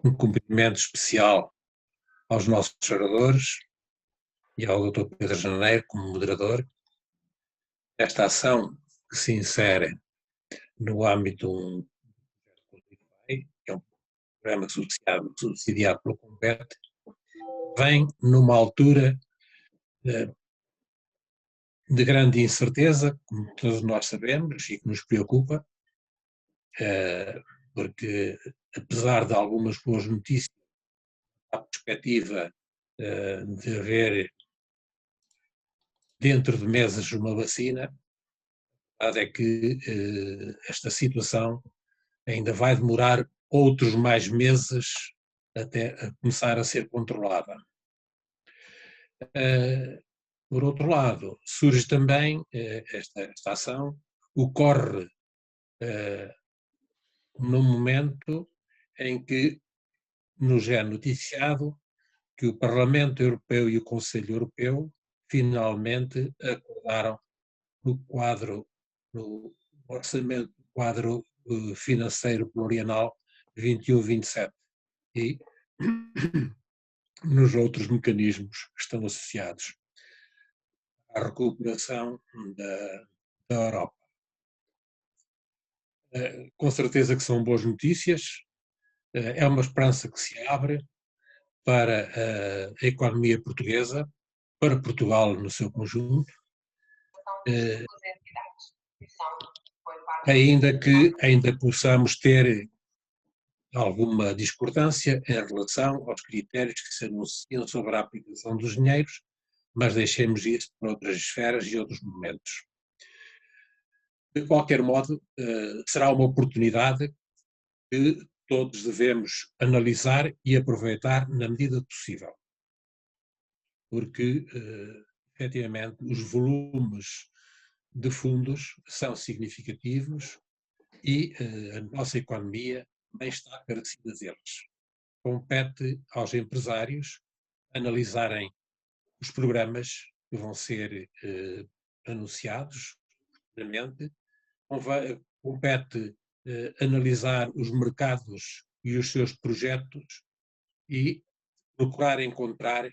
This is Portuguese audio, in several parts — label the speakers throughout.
Speaker 1: Um cumprimento especial aos nossos oradores e ao Dr. Pedro Janeiro como moderador. Esta ação que se insere no âmbito que é um programa subsidiado pelo Compet, vem numa altura de grande incerteza, como todos nós sabemos, e que nos preocupa, porque apesar de algumas boas notícias, há a perspectiva de haver dentro de meses uma vacina, a verdade é que esta situação ainda vai demorar outros mais meses até a começar a ser controlada. Por outro lado, surge também esta ação, ocorre num momento em que nos é noticiado que o Parlamento Europeu e o Conselho Europeu finalmente acordaram no orçamento do quadro financeiro plurianual 21-27 e nos outros mecanismos que estão associados à recuperação da Europa. Com certeza que são boas notícias, é uma esperança que se abre para a economia portuguesa, para Portugal no seu conjunto, ainda possamos ter alguma discordância em relação aos critérios que se anunciam sobre a aplicação dos dinheiros, mas deixemos isso para outras esferas e outros momentos. De qualquer modo, será uma oportunidade que todos devemos analisar e aproveitar na medida possível, porque, efetivamente, os volumes de fundos são significativos e a nossa economia bem está carecida deles. Compete aos empresários analisarem os programas que vão ser anunciados, compete analisar os mercados e os seus projetos e procurar encontrar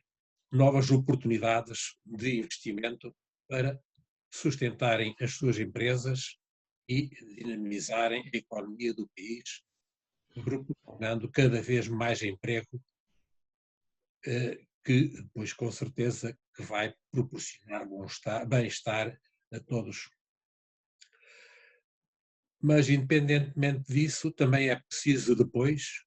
Speaker 1: novas oportunidades de investimento para sustentarem as suas empresas e dinamizarem a economia do país, proporcionando cada vez mais emprego, que depois com certeza que vai proporcionar bem-estar a todos. Mas independentemente disso, também é preciso depois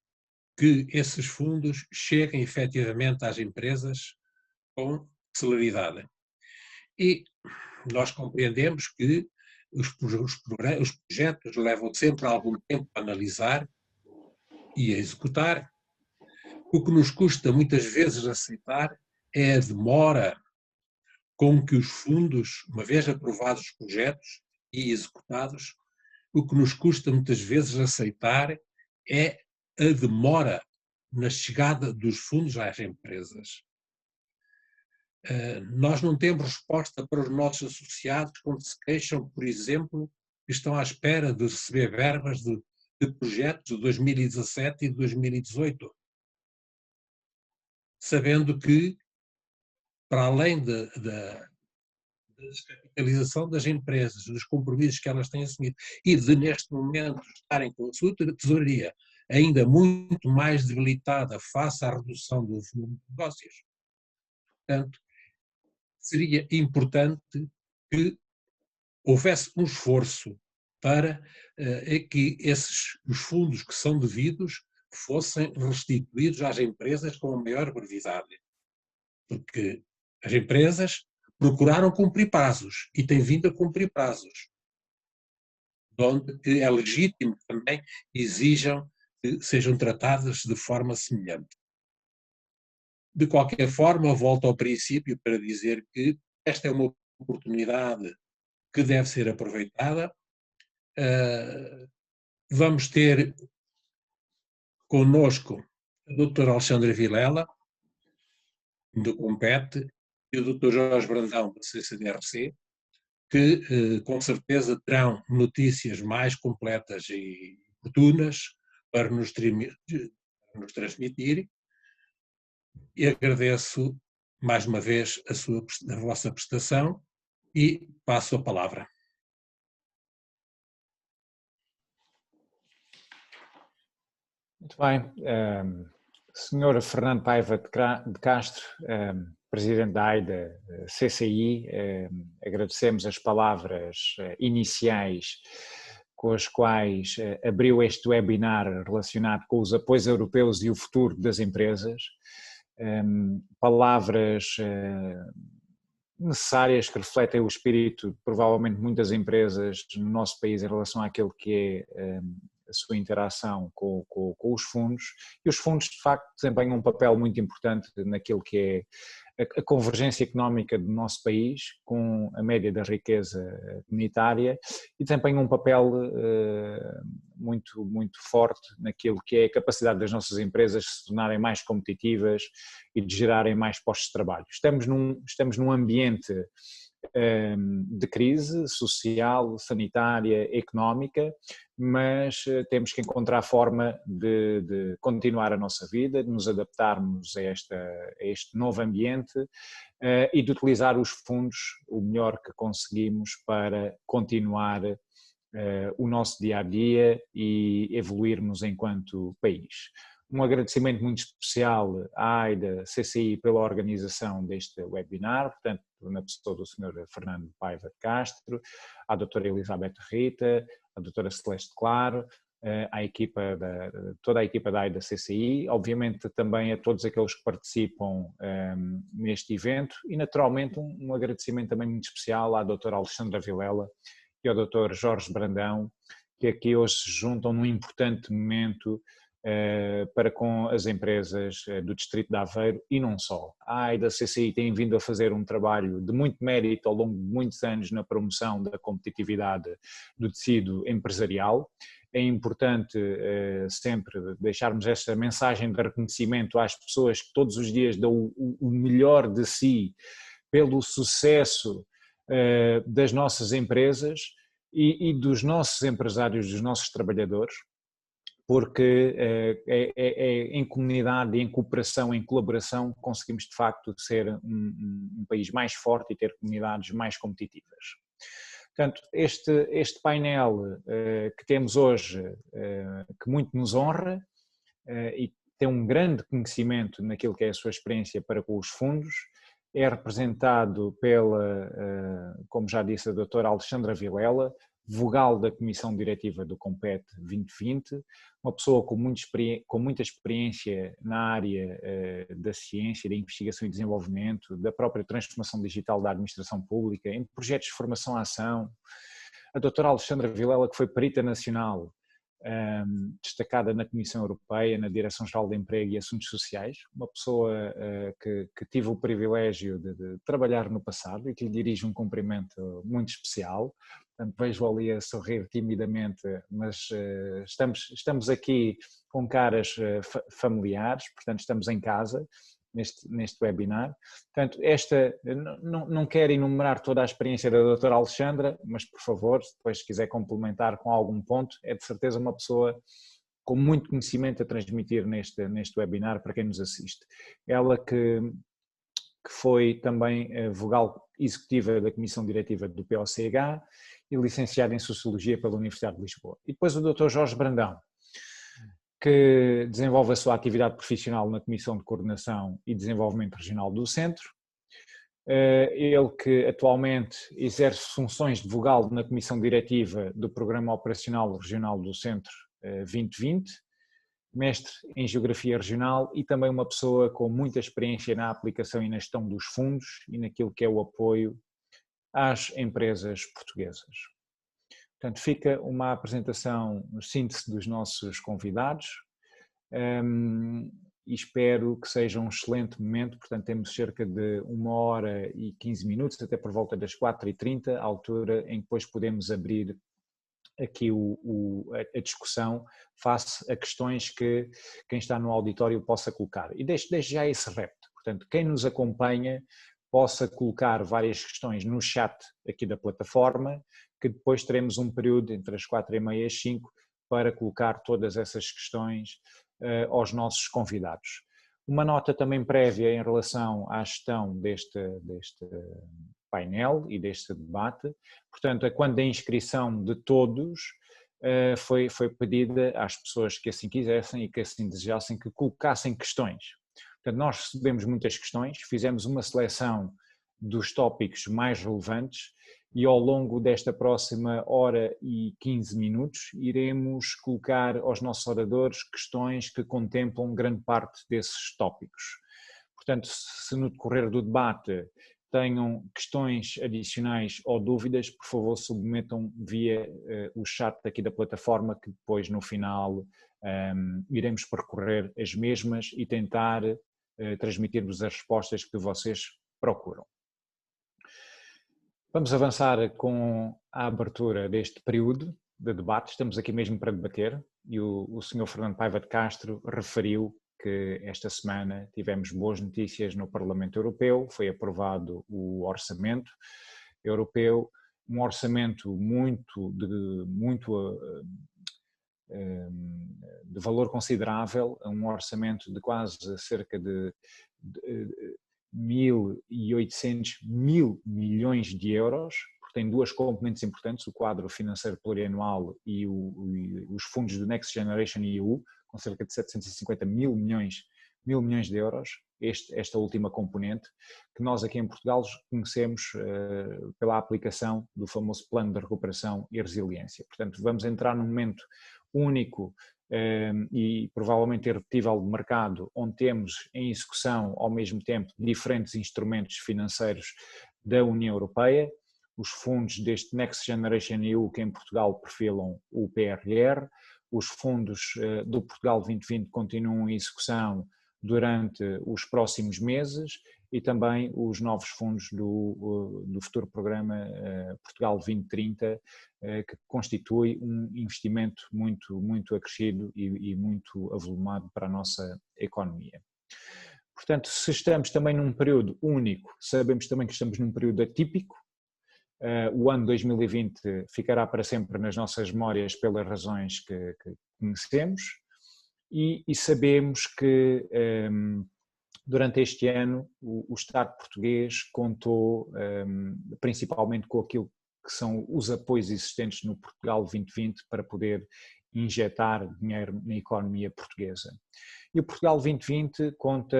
Speaker 1: que esses fundos cheguem efetivamente às empresas com celeridade. E nós compreendemos que os projetos levam sempre algum tempo a analisar e a executar. O que nos custa muitas vezes aceitar é a demora com que os fundos, uma vez aprovados os projetos e executados, o que nos custa muitas vezes aceitar é a demora na chegada dos fundos às empresas. Nós não temos resposta para os nossos associados quando se queixam, por exemplo, que estão à espera de receber verbas de projetos de 2017 e de 2018, sabendo que, para além da descapitalização das empresas, dos compromissos que elas têm assumido e de, neste momento, estarem com a sua tesouraria ainda muito mais debilitada face à redução do volume de negócios, portanto, seria importante que houvesse um esforço para que os fundos que são devidos fossem restituídos às empresas com a maior brevidade, porque as empresas procuraram cumprir prazos e têm vindo a cumprir prazos, onde que é legítimo que também exijam que sejam tratadas de forma semelhante. De qualquer forma, volto ao princípio para dizer que esta é uma oportunidade que deve ser aproveitada. Vamos ter connosco a doutora Alexandra Vilela, do Compet, e o Dr. Jorge Brandão, da CCDRC, que com certeza terão notícias mais completas e oportunas para nos nos transmitir e agradeço mais uma vez a vossa prestação e passo a palavra.
Speaker 2: Muito bem. Senhor Fernando Paiva de Castro, Presidente da AIDA CCI, agradecemos as palavras iniciais com as quais abriu este webinar relacionado com os apoios europeus e o futuro das empresas. Palavras necessárias que refletem o espírito, provavelmente, de muitas empresas no nosso país em relação àquilo que é a sua interação com os fundos, e os fundos de facto desempenham um papel muito importante naquilo que é a convergência económica do nosso país com a média da riqueza comunitária e desempenham um papel muito forte naquilo que é a capacidade das nossas empresas de se tornarem mais competitivas e de gerarem mais postos de trabalho. Estamos num ambiente de crise social, sanitária, económica, mas temos que encontrar forma de continuar a nossa vida, de nos adaptarmos a este novo ambiente e de utilizar os fundos o melhor que conseguimos para continuar o nosso dia-a-dia e evoluirmos enquanto país. Um agradecimento muito especial à AIDA CCI pela organização deste webinar, portanto, na pessoa do Sr. Fernando Paiva de Castro, à doutora Elizabeth Rita, à doutora Celeste Claro, toda a equipa da AIDA CCI, obviamente também a todos aqueles que participam neste evento e naturalmente um agradecimento também muito especial à doutora Alexandra Vilela e ao doutor Jorge Brandão, que aqui hoje se juntam num importante momento para com as empresas do Distrito de Aveiro e não só. A AIDA CCI tem vindo a fazer um trabalho de muito mérito ao longo de muitos anos na promoção da competitividade do tecido empresarial. É importante sempre deixarmos esta mensagem de reconhecimento às pessoas que todos os dias dão o melhor de si pelo sucesso das nossas empresas e dos nossos empresários, dos nossos trabalhadores, porque em comunidade, em cooperação, em colaboração, conseguimos de facto ser um país mais forte e ter comunidades mais competitivas. Portanto, este painel que temos hoje, que muito nos honra e tem um grande conhecimento naquilo que é a sua experiência para com os fundos, é representado pela, como já disse, a doutora Alexandra Vilela, vogal da Comissão Diretiva do Compete 2020, uma pessoa com muita experiência na área da ciência, da investigação e desenvolvimento, da própria transformação digital da administração pública, em projetos de formação à ação. A doutora Alexandra Vilela, que foi perita nacional, destacada na Comissão Europeia, na Direção-Geral de Emprego e Assuntos Sociais, uma pessoa que tive o privilégio de trabalhar no passado e que lhe dirijo um cumprimento muito especial. Portanto, vejo ali a sorrir timidamente, mas estamos aqui com caras familiares, portanto estamos em casa neste webinar. Portanto, não quero enumerar toda a experiência da doutora Alexandra, mas por favor, depois se quiser complementar com algum ponto, é de certeza uma pessoa com muito conhecimento a transmitir neste webinar para quem nos assiste. Ela que foi também vogal executiva da Comissão Diretiva do POCH e licenciada em Sociologia pela Universidade de Lisboa. E depois o Dr. Jorge Brandão, que desenvolve a sua atividade profissional na Comissão de Coordenação e Desenvolvimento Regional do Centro. Ele que atualmente exerce funções de vogal na Comissão Diretiva do Programa Operacional Regional do Centro 2020, mestre em Geografia Regional e também uma pessoa com muita experiência na aplicação e na gestão dos fundos e naquilo que é o apoio às empresas portuguesas. Portanto, fica uma apresentação, síntese dos nossos convidados e espero que seja um excelente momento. Portanto, temos cerca de 1h e 15 minutos, até por volta das 4h30, a altura em que depois podemos abrir aqui a discussão face a questões que quem está no auditório possa colocar. E deixo já esse repto. Portanto, quem nos acompanha possa colocar várias questões no chat aqui da plataforma, que depois teremos um período entre as 4h30 e as 5 para colocar todas essas questões aos nossos convidados. Uma nota também prévia em relação à gestão deste painel e deste debate. Portanto, quando a inscrição de todos foi pedida às pessoas que assim quisessem e que assim desejassem que colocassem questões. Portanto, nós recebemos muitas questões, fizemos uma seleção dos tópicos mais relevantes e ao longo desta próxima hora e 15 minutos iremos colocar aos nossos oradores questões que contemplam grande parte desses tópicos. Portanto, se no decorrer do debate tenham questões adicionais ou dúvidas, por favor submetam via o chat aqui da plataforma, que depois no final iremos percorrer as mesmas e tentar transmitir-vos as respostas que vocês procuram. Vamos avançar com a abertura deste período de debate. Estamos aqui mesmo para debater e o Sr. Fernando Paiva de Castro referiu que esta semana tivemos boas notícias no Parlamento Europeu, foi aprovado o orçamento europeu, um orçamento de valor considerável, um orçamento de quase cerca de 1.800 mil milhões de euros, porque tem duas componentes importantes, o quadro financeiro plurianual e os fundos do Next Generation EU, com cerca de 750 mil milhões de euros, esta última componente, que nós aqui em Portugal conhecemos pela aplicação do famoso Plano de Recuperação e Resiliência. Portanto, vamos entrar num momento único e provavelmente irrepetível de mercado, onde temos em execução ao mesmo tempo diferentes instrumentos financeiros da União Europeia, os fundos deste Next Generation EU, que em Portugal perfilam o PRR, os fundos do Portugal 2020 continuam em execução durante os próximos meses e também os novos fundos do futuro programa Portugal 2030, que constitui um investimento muito acrescido e muito avolumado para a nossa economia. Portanto, se estamos também num período único, sabemos também que estamos num período atípico. O ano 2020 ficará para sempre nas nossas memórias pelas razões que conhecemos e sabemos que durante este ano o Estado português contou principalmente com aquilo que são os apoios existentes no Portugal 2020 para poder injetar dinheiro na economia portuguesa. E o Portugal 2020 conta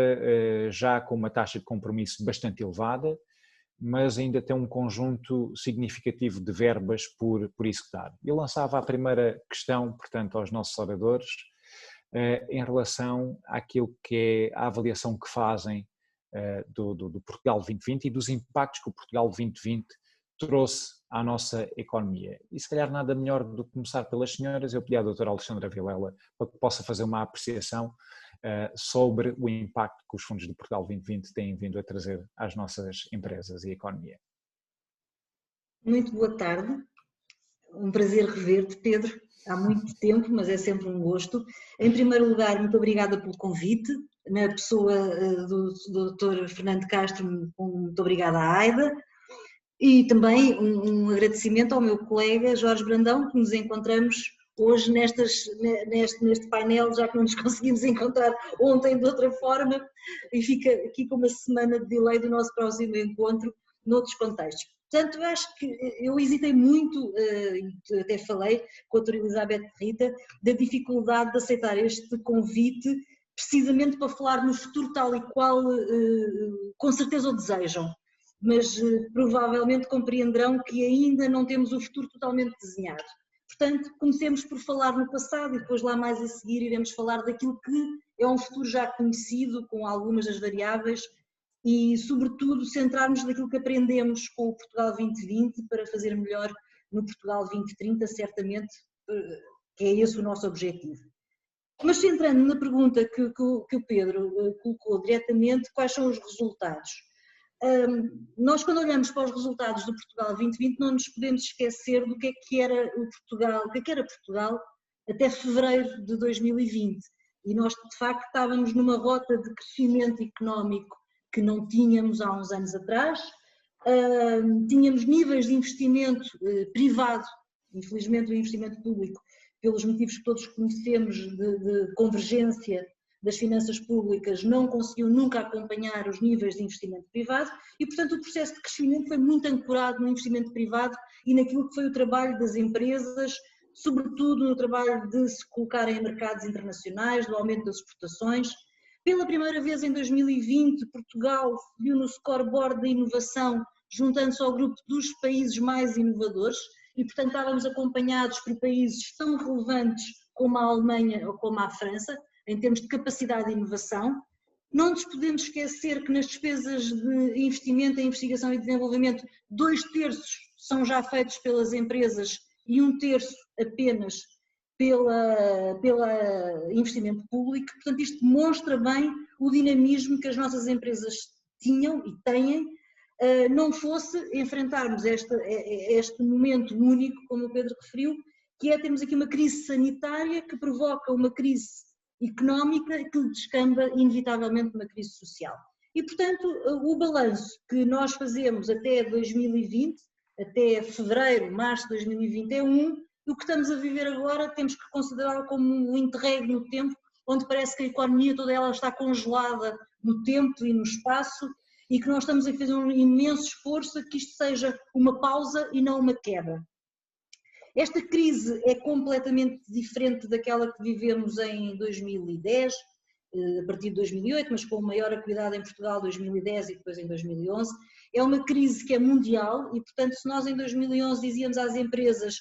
Speaker 2: já com uma taxa de compromisso bastante elevada, mas ainda tem um conjunto significativo de verbas por executar. Eu lançava a primeira questão, portanto, aos nossos oradores, em relação àquilo que é a avaliação que fazem do Portugal 2020 e dos impactos que o Portugal 2020 trouxe à nossa economia. E se calhar nada melhor do que começar pelas senhoras, eu pedi à doutora Alexandra Vilela para que possa fazer uma apreciação sobre o impacto que os fundos do Portugal 2020 têm vindo a trazer às nossas empresas e economia.
Speaker 3: Muito boa tarde, um prazer rever-te, Pedro, há muito tempo, mas é sempre um gosto. Em primeiro lugar, muito obrigada pelo convite, na pessoa do Dr. Fernando Castro, muito obrigada à Aida, e também um agradecimento ao meu colega Jorge Brandão, que nos encontramos hoje neste painel, já que não nos conseguimos encontrar ontem de outra forma, e fica aqui com uma semana de delay do nosso próximo encontro noutros contextos. Portanto, eu acho que eu hesitei muito, até falei com a doutora Elizabeth Rita, da dificuldade de aceitar este convite, precisamente para falar no futuro tal e qual com certeza o desejam, mas provavelmente compreenderão que ainda não temos o futuro totalmente desenhado. Portanto, comecemos por falar no passado e depois lá mais a seguir iremos falar daquilo que é um futuro já conhecido, com algumas das variáveis, e sobretudo centrarmos naquilo que aprendemos com o Portugal 2020 para fazer melhor no Portugal 2030, certamente, que é esse o nosso objetivo. Mas centrando na pergunta que o Pedro colocou diretamente, quais são os resultados? Nós, quando olhamos para os resultados do Portugal 2020, não nos podemos esquecer do que era o Portugal, o que era Portugal até fevereiro de 2020. E nós, de facto, estávamos numa rota de crescimento económico que não tínhamos há uns anos atrás, tínhamos níveis de investimento privado, infelizmente o investimento público pelos motivos que todos conhecemos de convergência das finanças públicas, não conseguiu nunca acompanhar os níveis de investimento privado e, portanto, o processo de crescimento foi muito ancorado no investimento privado e naquilo que foi o trabalho das empresas, sobretudo no trabalho de se colocarem em mercados internacionais, do aumento das exportações. Pela primeira vez em 2020, Portugal subiu no scoreboard da inovação, juntando-se ao grupo dos países mais inovadores e, portanto, estávamos acompanhados por países tão relevantes como a Alemanha ou como a França, em termos de capacidade de inovação. Não nos podemos esquecer que nas despesas de investimento em investigação e desenvolvimento, 2/3 são já feitos pelas empresas e 1/3 apenas pela investimento público. Portanto, isto demonstra bem o dinamismo que as nossas empresas tinham e têm, não fosse enfrentarmos este momento único, como o Pedro referiu, que é termos aqui uma crise sanitária que provoca uma crise económica que descamba inevitavelmente numa crise social. E, portanto, o balanço que nós fazemos até 2020, até fevereiro, março de 2021, o que estamos a viver agora temos que considerá-lo como um interregno no tempo, onde parece que a economia toda ela está congelada no tempo e no espaço e que nós estamos a fazer um imenso esforço a que isto seja uma pausa e não uma quebra. Esta crise é completamente diferente daquela que vivemos em 2010, a partir de 2008, mas com maior acuidade em Portugal 2010 e depois em 2011. É uma crise que é mundial e, portanto, se nós em 2011 dizíamos às empresas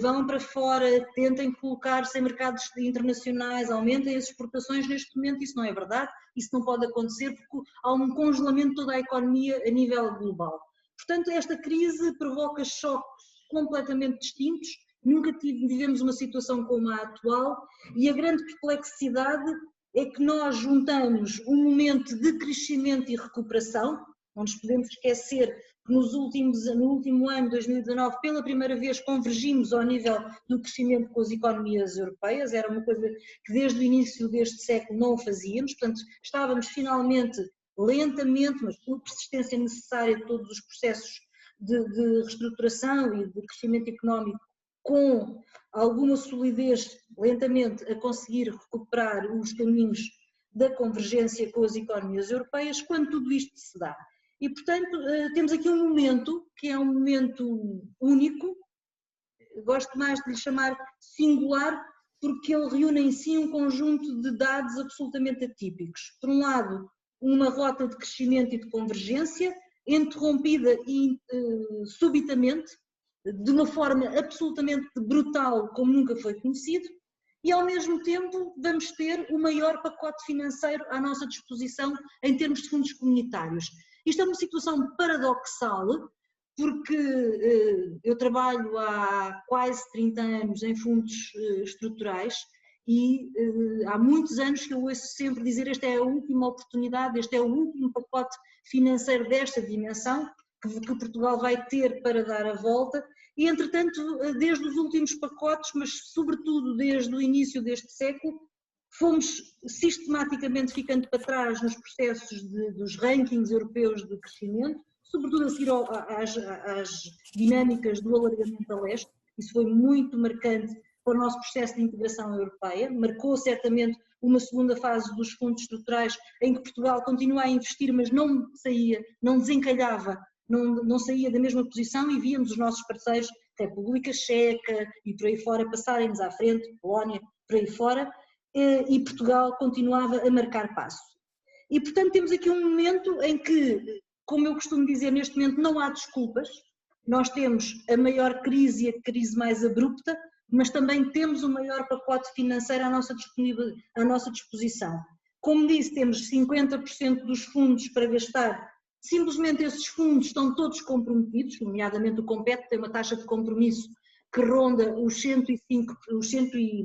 Speaker 3: vão para fora, tentem colocar-se em mercados internacionais, aumentem as exportações, neste momento isso não é verdade, isso não pode acontecer porque há um congelamento de toda a economia a nível global. Portanto, esta crise provoca choques completamente distintos, nunca vivemos uma situação como a atual e a grande perplexidade é que nós juntamos um momento de crescimento e recuperação, não nos podemos esquecer que no último ano, 2019, pela primeira vez convergimos ao nível do crescimento com as economias europeias, era uma coisa que desde o início deste século não fazíamos, portanto estávamos finalmente, lentamente, mas com a persistência necessária de todos os processos de reestruturação e de crescimento económico, com alguma solidez, lentamente, a conseguir recuperar os caminhos da convergência com as economias europeias, quando tudo isto se dá. E, portanto, temos aqui um momento que é um momento único, gosto mais de lhe chamar singular, porque ele reúne em si um conjunto de dados absolutamente atípicos. Por um lado, uma rota de crescimento e de convergência, interrompida subitamente, de uma forma absolutamente brutal, como nunca foi conhecido, e ao mesmo tempo vamos ter o maior pacote financeiro à nossa disposição em termos de fundos comunitários. Isto é uma situação paradoxal, porque eu trabalho há quase 30 anos em fundos estruturais e há muitos anos que eu ouço sempre dizer esta é a última oportunidade, este é o último pacote financeiro desta dimensão que Portugal vai ter para dar a volta e, entretanto, desde os últimos pacotes, mas sobretudo desde o início deste século, fomos sistematicamente ficando para trás nos processos dos rankings europeus de crescimento, sobretudo a seguir às dinâmicas do alargamento a leste. Isso foi muito marcante para o nosso processo de integração europeia, marcou certamente uma segunda fase dos fundos estruturais em que Portugal continua a investir, mas não saía, não desencalhava, não saía da mesma posição e víamos os nossos parceiros, República Checa e por aí fora, passarem-nos à frente, Polónia, por aí fora, e Portugal continuava a marcar passo. E, portanto, temos aqui um momento em que, como eu costumo dizer, neste momento não há desculpas, nós temos a maior crise e a crise mais abrupta, mas também temos o maior pacote financeiro à nossa disposição. Como disse, temos 50% dos fundos para gastar, simplesmente esses fundos estão todos comprometidos, nomeadamente o Compete tem uma taxa de compromisso que ronda os 105,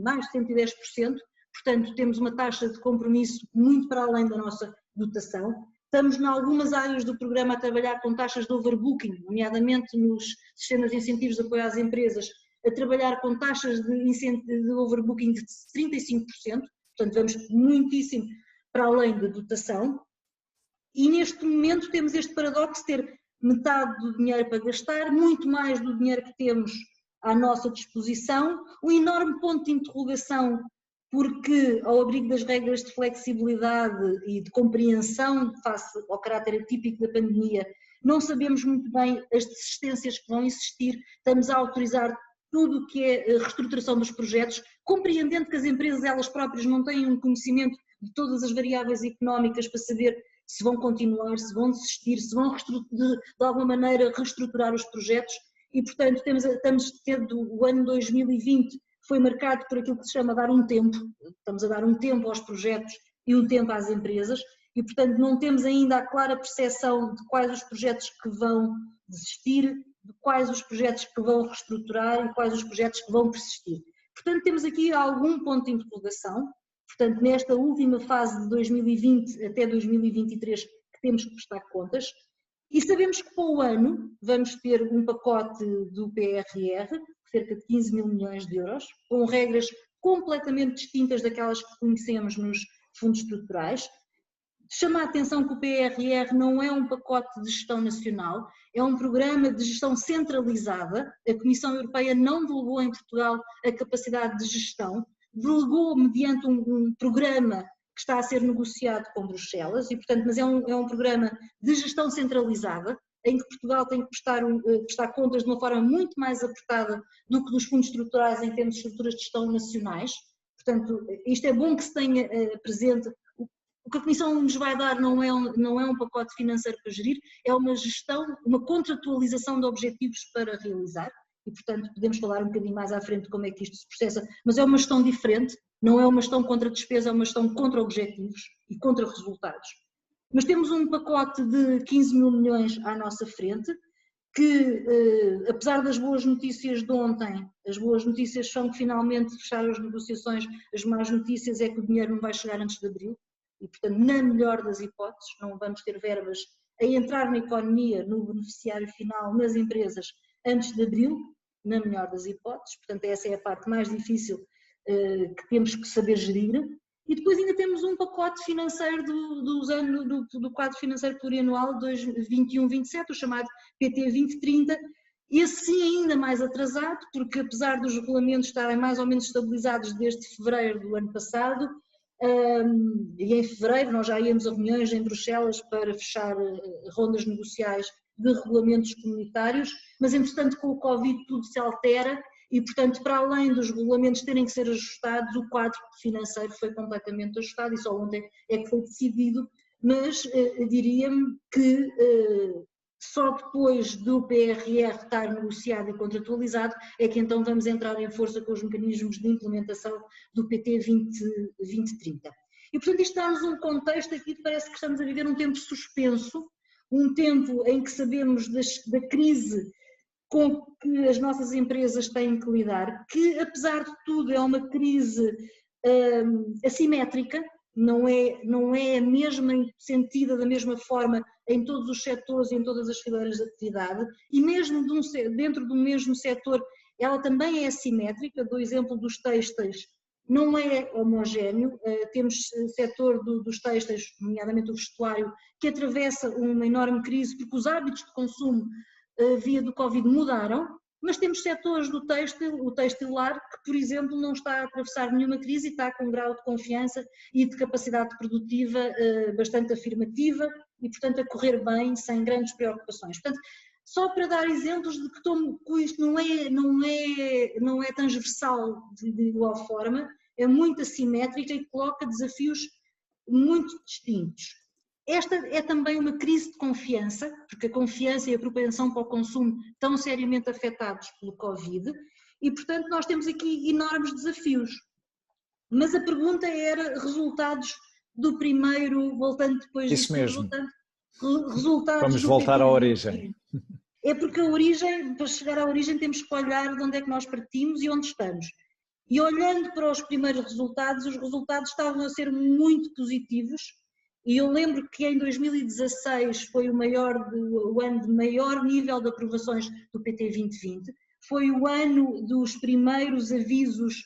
Speaker 3: mais de 110%, portanto temos uma taxa de compromisso muito para além da nossa dotação. Estamos em algumas áreas do programa a trabalhar com taxas de overbooking, nomeadamente nos sistemas de incentivos de apoio às empresas, a trabalhar com taxas de overbooking de 35%, portanto vamos muitíssimo para além da dotação. E neste momento temos este paradoxo de ter metade do dinheiro para gastar, muito mais do dinheiro que temos à nossa disposição. Um enorme ponto de interrogação, porque ao abrigo das regras de flexibilidade e de compreensão face ao caráter atípico da pandemia, não sabemos muito bem as desistências que vão existir, estamos a autorizar tudo o que é a reestruturação dos projetos, compreendendo que as empresas elas próprias não têm um conhecimento de todas as variáveis económicas para saber se vão continuar, se vão desistir, se vão de alguma maneira reestruturar os projetos e, portanto, estamos tendo o ano 2020 foi marcado por aquilo que se chama dar um tempo, estamos a dar um tempo aos projetos e um tempo às empresas e, portanto, não temos ainda a clara percepção de quais os projetos que vão desistir, de quais os projetos que vão reestruturar e quais os projetos que vão persistir. Portanto, temos aqui algum ponto de interrogação, portanto, nesta última fase de 2020 até 2023 que temos que prestar contas e sabemos que para o ano vamos ter um pacote do PRR, cerca de 15 mil milhões de euros, com regras completamente distintas daquelas que conhecemos nos fundos estruturais. Chama a atenção que o PRR não é um pacote de gestão nacional, é um programa de gestão centralizada. A Comissão Europeia não delegou em Portugal a capacidade de gestão, delegou mediante um programa que está a ser negociado com Bruxelas, e, portanto, mas é um programa de gestão centralizada, em que Portugal tem que prestar contas de uma forma muito mais apertada do que dos fundos estruturais em termos de estruturas de gestão nacionais. Portanto, isto é bom que se tenha presente. O que a Comissão nos vai dar não é um pacote financeiro para gerir, é uma gestão, uma contratualização de objetivos para realizar e, portanto, podemos falar um bocadinho mais à frente de como é que isto se processa, mas é uma gestão diferente, não é uma gestão contra despesa, é uma gestão contra objetivos e contra resultados. Mas temos um pacote de 15 mil milhões à nossa frente, que apesar das boas notícias de ontem, as boas notícias são que finalmente fecharam as negociações, as más notícias é que o dinheiro não vai chegar antes de abril e, portanto, na melhor das hipóteses, não vamos ter verbas a entrar na economia, no beneficiário final, nas empresas, antes de abril, na melhor das hipóteses, portanto essa é a parte mais difícil que temos que saber gerir. E depois ainda temos um pacote financeiro do quadro financeiro plurianual 2021-27, o chamado PT 2030, esse sim ainda mais atrasado, porque apesar dos regulamentos estarem mais ou menos estabilizados desde fevereiro do ano passado, e em fevereiro nós já íamos a reuniões em Bruxelas para fechar rondas negociais de regulamentos comunitários, mas entretanto com o Covid tudo se altera e, portanto, para além dos regulamentos terem que ser ajustados, o quadro financeiro foi completamente ajustado e só ontem é que foi decidido, mas diria-me que só depois do PRR estar negociado e contratualizado é que então vamos entrar em força com os mecanismos de implementação do PT 2030. E, portanto, isto dá-nos um contexto aqui que parece que estamos a viver um tempo suspenso, um tempo em que sabemos da crise com que as nossas empresas têm que lidar, que apesar de tudo é uma crise assimétrica, não é a mesma sentida da mesma forma em todos os setores e em todas as fileiras de atividade, e mesmo dentro do mesmo setor ela também é assimétrica. Do exemplo dos têxteis, não é homogéneo, temos setor dos têxteis, nomeadamente o vestuário, que atravessa uma enorme crise porque os hábitos de consumo via do Covid mudaram, mas temos setores do têxtil, o têxtilar, que por exemplo não está a atravessar nenhuma crise e está com um grau de confiança e de capacidade produtiva bastante afirmativa e portanto a correr bem, sem grandes preocupações. Portanto, só para dar exemplos de que isto não é transversal de igual forma, é muito assimétrica e coloca desafios muito distintos. Esta é também uma crise de confiança, porque a confiança e a propensão para o consumo estão seriamente afetados pelo Covid e, portanto, nós temos aqui enormes desafios. Mas a pergunta era resultados do primeiro, voltando depois
Speaker 2: disso mesmo.
Speaker 3: Resultados
Speaker 2: Vamos voltar à origem.
Speaker 3: É porque a origem, para chegar à origem temos que olhar de onde é que nós partimos e onde estamos. E olhando para os primeiros resultados, os resultados estavam a ser muito positivos. E eu lembro que em 2016 foi o ano de maior nível de aprovações do PT 2020, foi o ano dos primeiros avisos.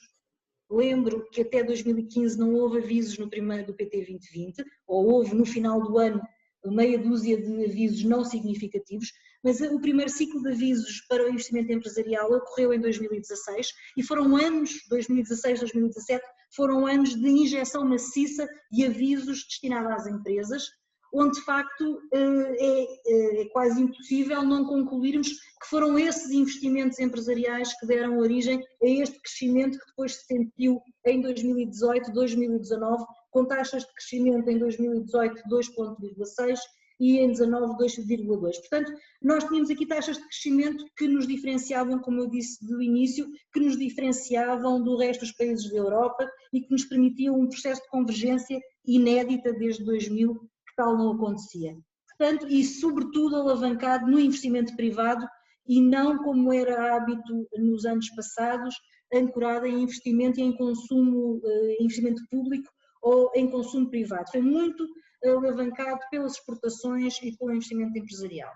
Speaker 3: Lembro que até 2015 não houve avisos no primeiro do PT 2020, ou houve no final do ano, meia dúzia de avisos não significativos, mas o primeiro ciclo de avisos para o investimento empresarial ocorreu em 2016 e foram anos, 2016, 2017, foram anos de injeção maciça de avisos destinados às empresas, onde de facto é quase impossível não concluirmos que foram esses investimentos empresariais que deram origem a este crescimento que depois se sentiu em 2018, 2019, com taxas de crescimento em 2018 2,6% e em 19 2,2%. Portanto, nós tínhamos aqui taxas de crescimento que nos diferenciavam, como eu disse do início, que nos diferenciavam do resto dos países da Europa e que nos permitiam um processo de convergência inédita desde 2000, que tal não acontecia. Portanto, e sobretudo alavancado no investimento privado e não como era hábito nos anos passados, ancorado em investimento e em consumo, investimento público ou em consumo privado. Foi muito alavancado pelas exportações e pelo investimento empresarial.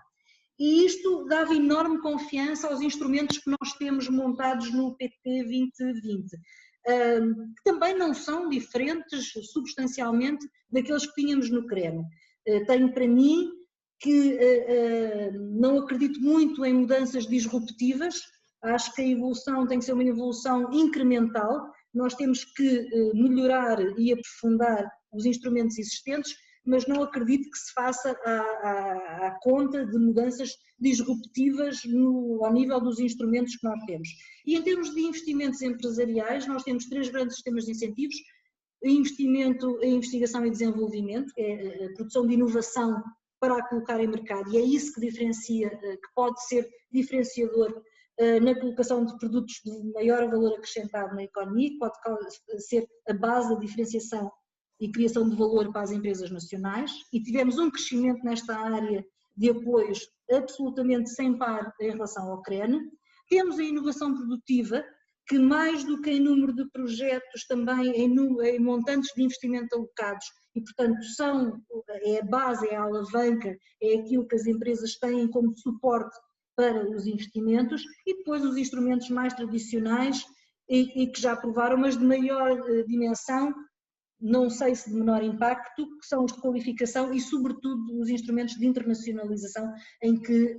Speaker 3: E isto dava enorme confiança aos instrumentos que nós temos montados no PT 2020, que também não são diferentes substancialmente daqueles que tínhamos no CREM. Tenho para mim que não acredito muito em mudanças disruptivas, acho que a evolução tem que ser uma evolução incremental, nós temos que melhorar e aprofundar os instrumentos existentes, mas não acredito que se faça à conta de mudanças disruptivas ao nível dos instrumentos que nós temos. E em termos de investimentos empresariais, nós temos 3 grandes sistemas de incentivos: investimento em investigação e desenvolvimento, é a produção de inovação para a colocar em mercado, e é isso que diferencia, que pode ser diferenciador na colocação de produtos de maior valor acrescentado na economia, que pode ser a base da diferenciação e criação de valor para as empresas nacionais, e tivemos um crescimento nesta área de apoios absolutamente sem par em relação ao CREN. Temos a inovação produtiva, que mais do que em número de projetos, também em montantes de investimento alocados, e portanto é a base, é a alavanca, é aquilo que as empresas têm como suporte para os investimentos, e depois os instrumentos mais tradicionais e que já provaram, mas de maior dimensão, não sei se de menor impacto, que são os de qualificação e sobretudo os instrumentos de internacionalização, em que,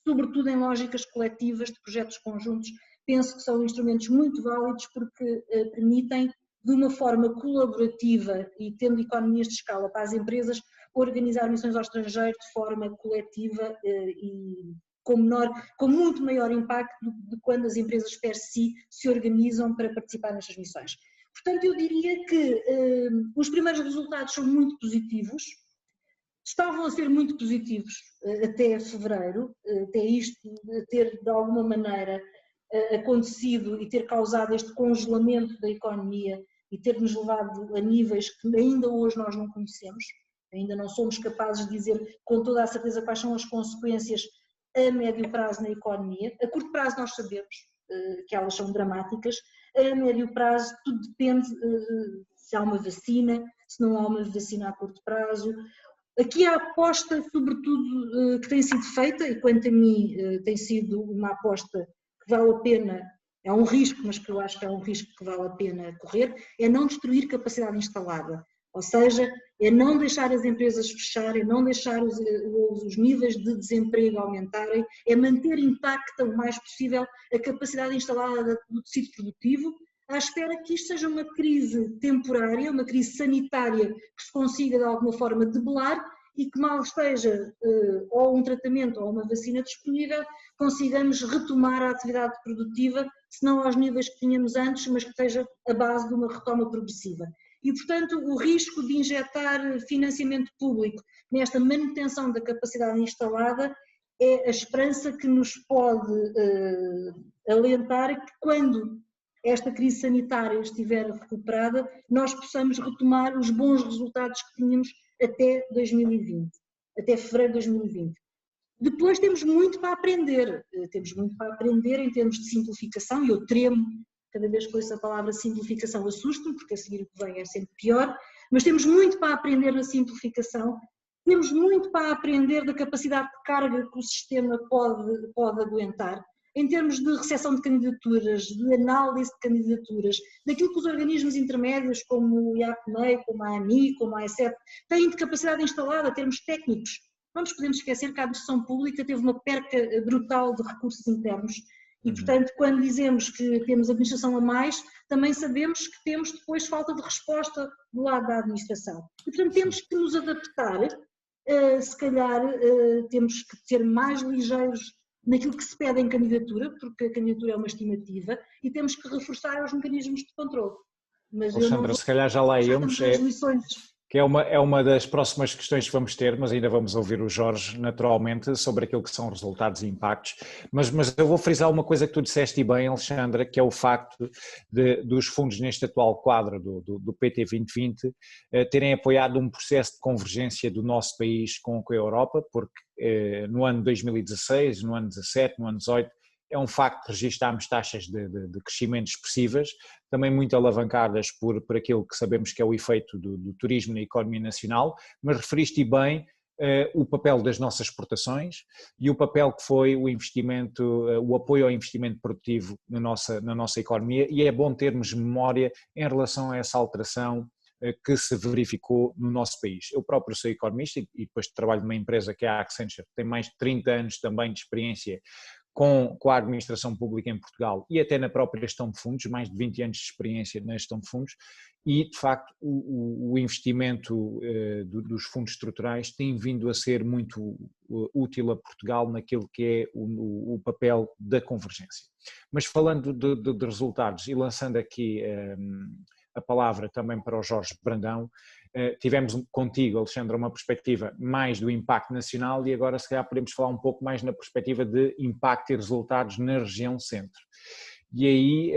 Speaker 3: sobretudo em lógicas coletivas de projetos conjuntos, penso que são instrumentos muito válidos porque permitem, de uma forma colaborativa e tendo economias de escala para as empresas, organizar missões ao estrangeiro de forma coletiva e com muito maior impacto de quando as empresas per si se organizam para participar nestas missões. Portanto, eu diria que os primeiros resultados são muito positivos, estavam a ser muito positivos até fevereiro, até isto ter de alguma maneira acontecido e ter causado este congelamento da economia e ter-nos levado a níveis que ainda hoje nós não conhecemos, ainda não somos capazes de dizer com toda a certeza quais são as consequências a médio prazo na economia. A curto prazo nós sabemos que elas são dramáticas, a médio prazo tudo depende se há uma vacina, se não há uma vacina a curto prazo. Aqui a aposta, sobretudo, que tem sido feita, e quanto a mim tem sido uma aposta que vale a pena, é um risco, mas que eu acho que é um risco que vale a pena correr, é não destruir capacidade instalada, ou seja, é não deixar as empresas fecharem, é não deixar os níveis de desemprego aumentarem, é manter intacta o mais possível a capacidade instalada do tecido produtivo, à espera que isto seja uma crise temporária, uma crise sanitária que se consiga de alguma forma debelar e que mal esteja ou um tratamento ou uma vacina disponível, consigamos retomar a atividade produtiva, se não aos níveis que tínhamos antes, mas que esteja a base de uma retoma progressiva. E, portanto, o risco de injetar financiamento público nesta manutenção da capacidade instalada é a esperança que nos pode alentar que quando esta crise sanitária estiver recuperada, nós possamos retomar os bons resultados que tínhamos até 2020, até fevereiro de 2020. Depois temos muito para aprender em termos de simplificação, e eu tremo cada vez que ouço a palavra simplificação, assusta-me, porque a seguir o que vem é sempre pior, mas temos muito para aprender na simplificação, temos muito para aprender da capacidade de carga que o sistema pode aguentar. em termos de recepção de candidaturas, de análise de candidaturas, daquilo que os organismos intermédios, como o IACMEI, como a ANI, como a AECEP, têm de capacidade instalada, termos técnicos. Não nos podemos esquecer que a administração pública teve uma perca brutal de recursos internos e, portanto, quando dizemos que temos administração a mais, também sabemos que temos depois falta de resposta do lado da administração. E, portanto, temos que nos adaptar, se calhar temos que ser mais ligeiros naquilo que se pede em candidatura, porque a candidatura é uma estimativa, e temos que reforçar os mecanismos de controle.
Speaker 2: Mas Alexandra, se calhar já lá íamos, que é uma das próximas questões que vamos ter, mas ainda vamos ouvir o Jorge naturalmente sobre aquilo que são resultados e impactos, mas eu vou frisar uma coisa que tu disseste bem, Alexandra, que é o facto dos fundos neste atual quadro do PT 2020 terem apoiado um processo de convergência do nosso país com a Europa, porque no ano 2016, no ano 17, no ano 18, é um facto que registámos taxas de crescimento expressivas, também muito alavancadas por aquilo que sabemos que é o efeito do turismo na economia nacional, mas referiste bem o papel das nossas exportações e o papel que foi o investimento, o apoio ao investimento produtivo na nossa economia, e é bom termos memória em relação a essa alteração que se verificou no nosso país. Eu próprio sou economista e depois trabalho numa empresa que é a Accenture, que tem mais de 30 anos também de experiência com a administração pública em Portugal e até na própria gestão de fundos, mais de 20 anos de experiência na gestão de fundos, e de facto o investimento dos fundos estruturais tem vindo a ser muito útil a Portugal naquilo que é o papel da convergência. Mas falando de resultados e lançando aqui a palavra também para o Jorge Brandão, tivemos contigo, Alexandra, uma perspectiva mais do impacto nacional e agora se calhar podemos falar um pouco mais na perspectiva de impacto e resultados na região centro. E aí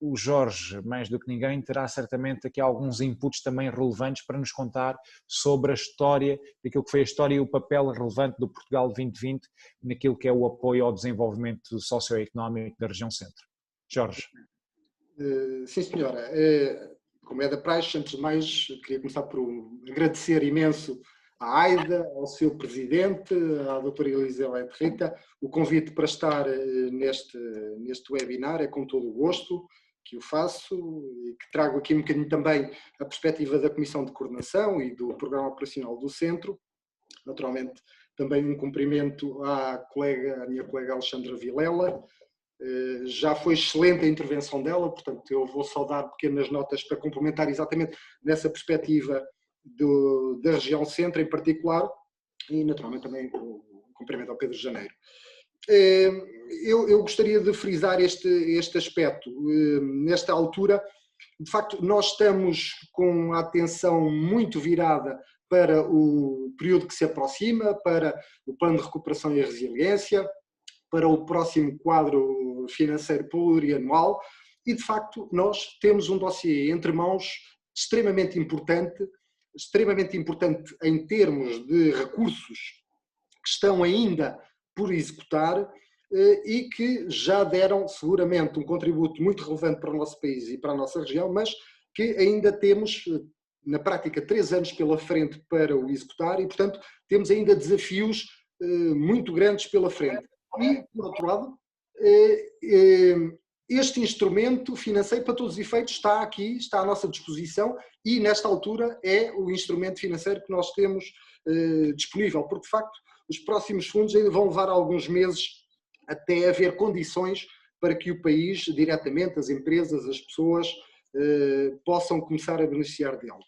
Speaker 2: o Jorge, mais do que ninguém, terá certamente aqui alguns inputs também relevantes para nos contar sobre a história, daquilo que foi a história e o papel relevante do Portugal 2020 naquilo que é o apoio ao desenvolvimento socioeconómico da região centro. Jorge.
Speaker 4: Sim, senhora. Como é da praxe, antes de mais, queria começar por agradecer imenso à AIDA, ao seu presidente, à doutora Elisabeth Rita, o convite para estar neste webinar. É com todo o gosto que o faço e que trago aqui um bocadinho também a perspectiva da Comissão de Coordenação e do Programa Operacional do Centro. Naturalmente, também um cumprimento à minha colega Alexandra Vilela. Já foi excelente a intervenção dela, portanto eu vou só dar pequenas notas para complementar exatamente nessa perspectiva da região centro em particular e naturalmente também o cumprimento ao Pedro Janeiro. Eu gostaria de frisar este aspecto. Nesta altura, de facto, nós estamos com a atenção muito virada para o período que se aproxima, para o Plano de Recuperação e Resiliência, para o próximo quadro financeiro plurianual e, de facto, nós temos um dossiê entre mãos extremamente importante em termos de recursos que estão ainda por executar e que já deram seguramente um contributo muito relevante para o nosso país e para a nossa região, mas que ainda temos, na prática, 3 anos pela frente para o executar e, portanto, temos ainda desafios muito grandes pela frente. E, por outro lado, este instrumento financeiro, para todos os efeitos, está aqui, está à nossa disposição e, nesta altura, é o instrumento financeiro que nós temos disponível, porque, de facto, os próximos fundos ainda vão levar alguns meses até haver condições para que o país, diretamente, as empresas, as pessoas, possam começar a beneficiar dele.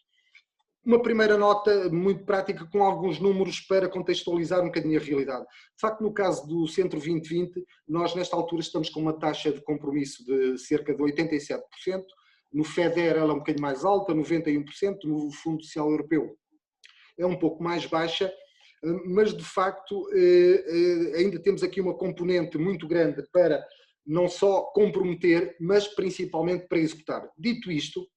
Speaker 4: Uma primeira nota muito prática com alguns números para contextualizar um bocadinho a realidade. De facto, no caso do Centro 2020, nós nesta altura estamos com uma taxa de compromisso de cerca de 87%, no FEDER ela é um bocadinho mais alta, 91%, no Fundo Social Europeu é um pouco mais baixa, mas de facto ainda temos aqui uma componente muito grande para não só comprometer, mas principalmente para executar. Dito isto,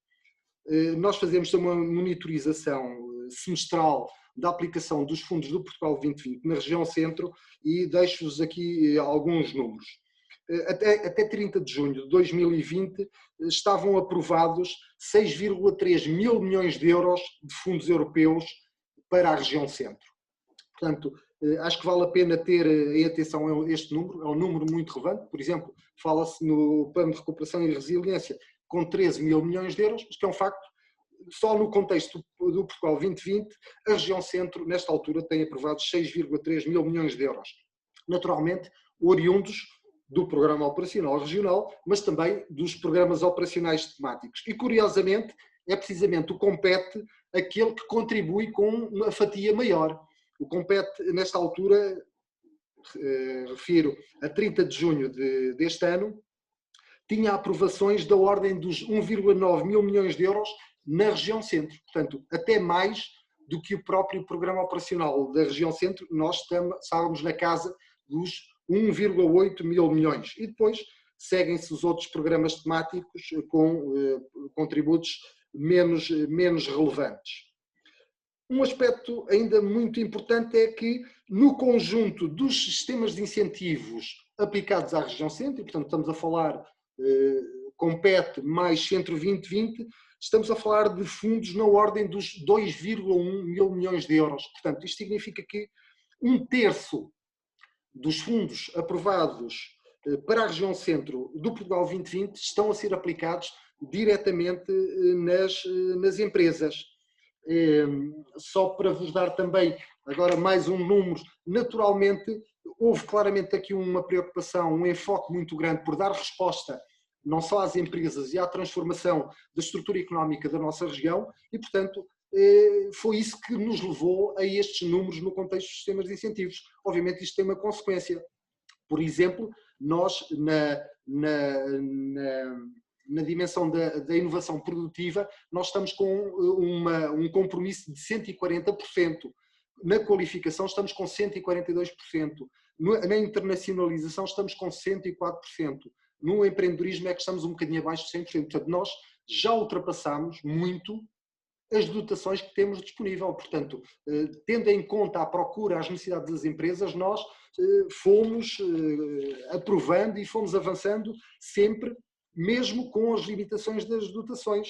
Speaker 4: nós fazemos uma monitorização semestral da aplicação dos fundos do Portugal 2020 na região centro e deixo-vos aqui alguns números. Até 30 de junho de 2020 estavam aprovados 6,3 mil milhões de euros de fundos europeus para a região centro. Portanto, Acho que vale a pena ter em atenção este número, é um número muito relevante. Por exemplo, fala-se no Plano de Recuperação e Resiliência com 13 mil milhões de euros, mas que é um facto. Só no contexto do Portugal 2020, a região centro, nesta altura, tem aprovado 6,3 mil milhões de euros. Naturalmente, oriundos do Programa Operacional Regional, mas também dos programas operacionais temáticos. E, curiosamente, é precisamente o COMPET aquele que contribui com uma fatia maior. O COMPET, nesta altura, refiro a 30 de junho deste ano, tinha aprovações da ordem dos 1,9 mil milhões de euros na região centro. Portanto, até mais do que o próprio programa operacional da região centro, nós estávamos na casa dos 1,8 mil milhões. E depois seguem-se os outros programas temáticos com contributos menos relevantes. Um aspecto ainda muito importante é que, no conjunto dos sistemas de incentivos aplicados à região centro, e portanto estamos a falar COMPET mais Centro 2020, estamos a falar de fundos na ordem dos 2,1 mil milhões de euros. Portanto, isto significa que 1/3 dos fundos aprovados para a região centro do Portugal 2020 estão a ser aplicados diretamente nas empresas. Só para vos dar também agora mais um número, naturalmente houve claramente aqui uma preocupação, um enfoque muito grande por dar resposta não só às empresas e à transformação da estrutura económica da nossa região e, portanto, foi isso que nos levou a estes números no contexto dos sistemas de incentivos. Obviamente isto tem uma consequência. Por exemplo, nós na dimensão da inovação produtiva, nós estamos com um compromisso de 140%. Na qualificação estamos com 142%. Na internacionalização estamos com 104%. No empreendedorismo é que estamos um bocadinho abaixo de 100%. Portanto, nós já ultrapassamos muito as dotações que temos disponível. Portanto, tendo em conta a procura, as necessidades das empresas, nós fomos aprovando e fomos avançando sempre, mesmo com as limitações das dotações.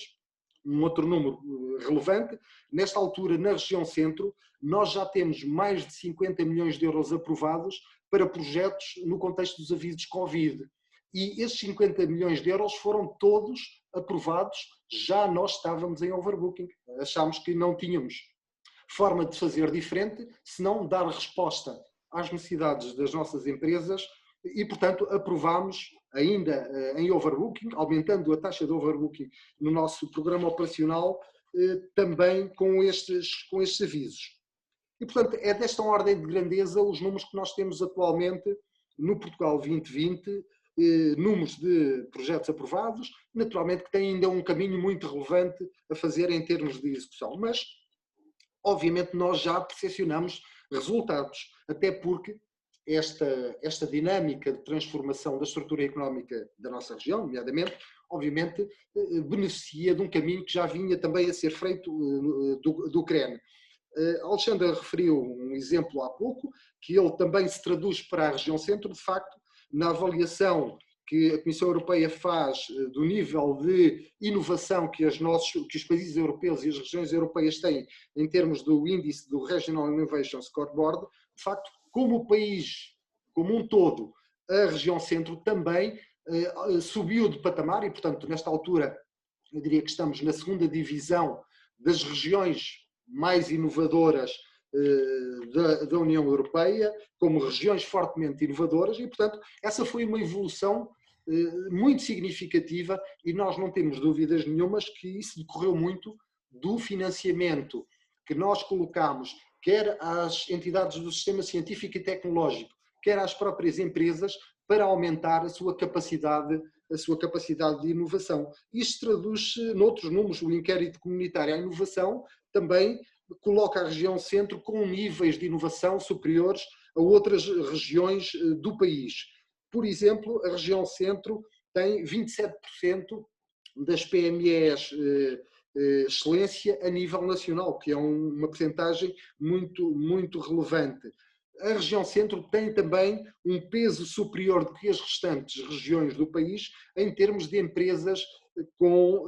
Speaker 4: Um outro número relevante, nesta altura, na região centro, nós já temos mais de 50 milhões de euros aprovados para projetos no contexto dos avisos Covid. E esses 50 milhões de euros foram todos aprovados, já nós estávamos em overbooking. Achámos que não tínhamos forma de fazer diferente, senão dar resposta às necessidades das nossas empresas e, portanto, aprovámos ainda em overbooking, aumentando a taxa de overbooking no nosso programa operacional, também com estes avisos. E, portanto, é desta ordem de grandeza os números que nós temos atualmente no Portugal 2020, números de projetos aprovados, naturalmente que têm ainda um caminho muito relevante a fazer em termos de execução, mas obviamente nós já percepcionamos resultados, até porque esta dinâmica de transformação da estrutura económica da nossa região, nomeadamente, obviamente beneficia de um caminho que já vinha também a ser feito do CREN. Alexandre referiu um exemplo há pouco, que ele também se traduz para a região centro, de facto, na avaliação que a Comissão Europeia faz do nível de inovação que os países europeus e as regiões europeias têm em termos do índice do Regional Innovation Scoreboard, de facto, como o país como um todo, a região centro também subiu de patamar e, portanto, nesta altura, eu diria que estamos na segunda divisão das regiões mais inovadoras da União Europeia, como regiões fortemente inovadoras e, portanto, essa foi uma evolução muito significativa e nós não temos dúvidas nenhumas que isso decorreu muito do financiamento que nós colocamos, quer às entidades do sistema científico e tecnológico, quer às próprias empresas, para aumentar a sua capacidade de inovação. Isto traduz-se noutros números. O inquérito comunitário à inovação também coloca a região centro com níveis de inovação superiores a outras regiões do país. Por exemplo, a região centro tem 27% das PMEs excelência a nível nacional, que é uma percentagem muito relevante. A região centro tem também um peso superior do que as restantes regiões do país em termos de empresas com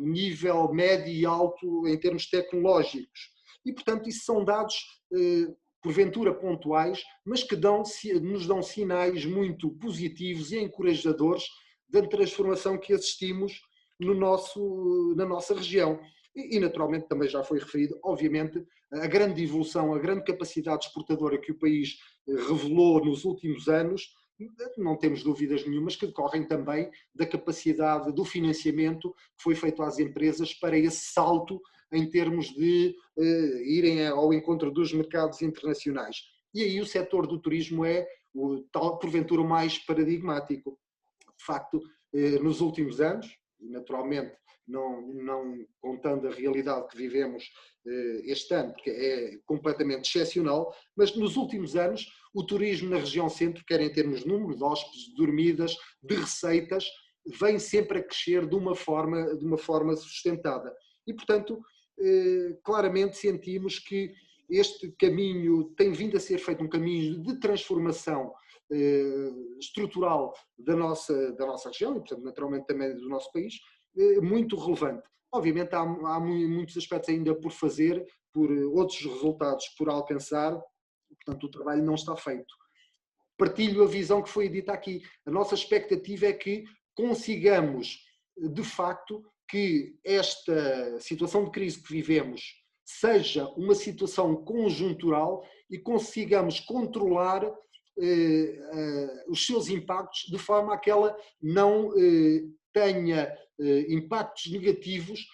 Speaker 4: nível médio e alto em termos tecnológicos. E, portanto, isso são dados porventura pontuais, mas que nos dão sinais muito positivos e encorajadores da transformação que assistimos na nossa região. E naturalmente também já foi referido, obviamente, a grande evolução, a grande capacidade exportadora que o país revelou nos últimos anos, não temos dúvidas nenhumas que decorrem também da capacidade do financiamento que foi feito às empresas para esse salto em termos de irem ao encontro dos mercados internacionais. E aí o setor do turismo é, porventura, o mais paradigmático. De facto, nos últimos anos, naturalmente, não contando a realidade que vivemos este ano, porque é completamente excepcional, mas nos últimos anos o turismo na região centro, quer em termos de número de hóspedes, de dormidas, de receitas, vem sempre a crescer de uma forma sustentada. E, portanto, claramente sentimos que este caminho tem vindo a ser feito um caminho de transformação estrutural da nossa região e, portanto, naturalmente também do nosso país, muito relevante. Obviamente há muitos aspectos ainda por fazer, por outros resultados por alcançar, portanto o trabalho não está feito. Partilho a visão que foi dita aqui. A nossa expectativa é que consigamos, de facto, que esta situação de crise que vivemos seja uma situação conjuntural e consigamos controlar os seus impactos de forma a que ela não tenha impactos negativos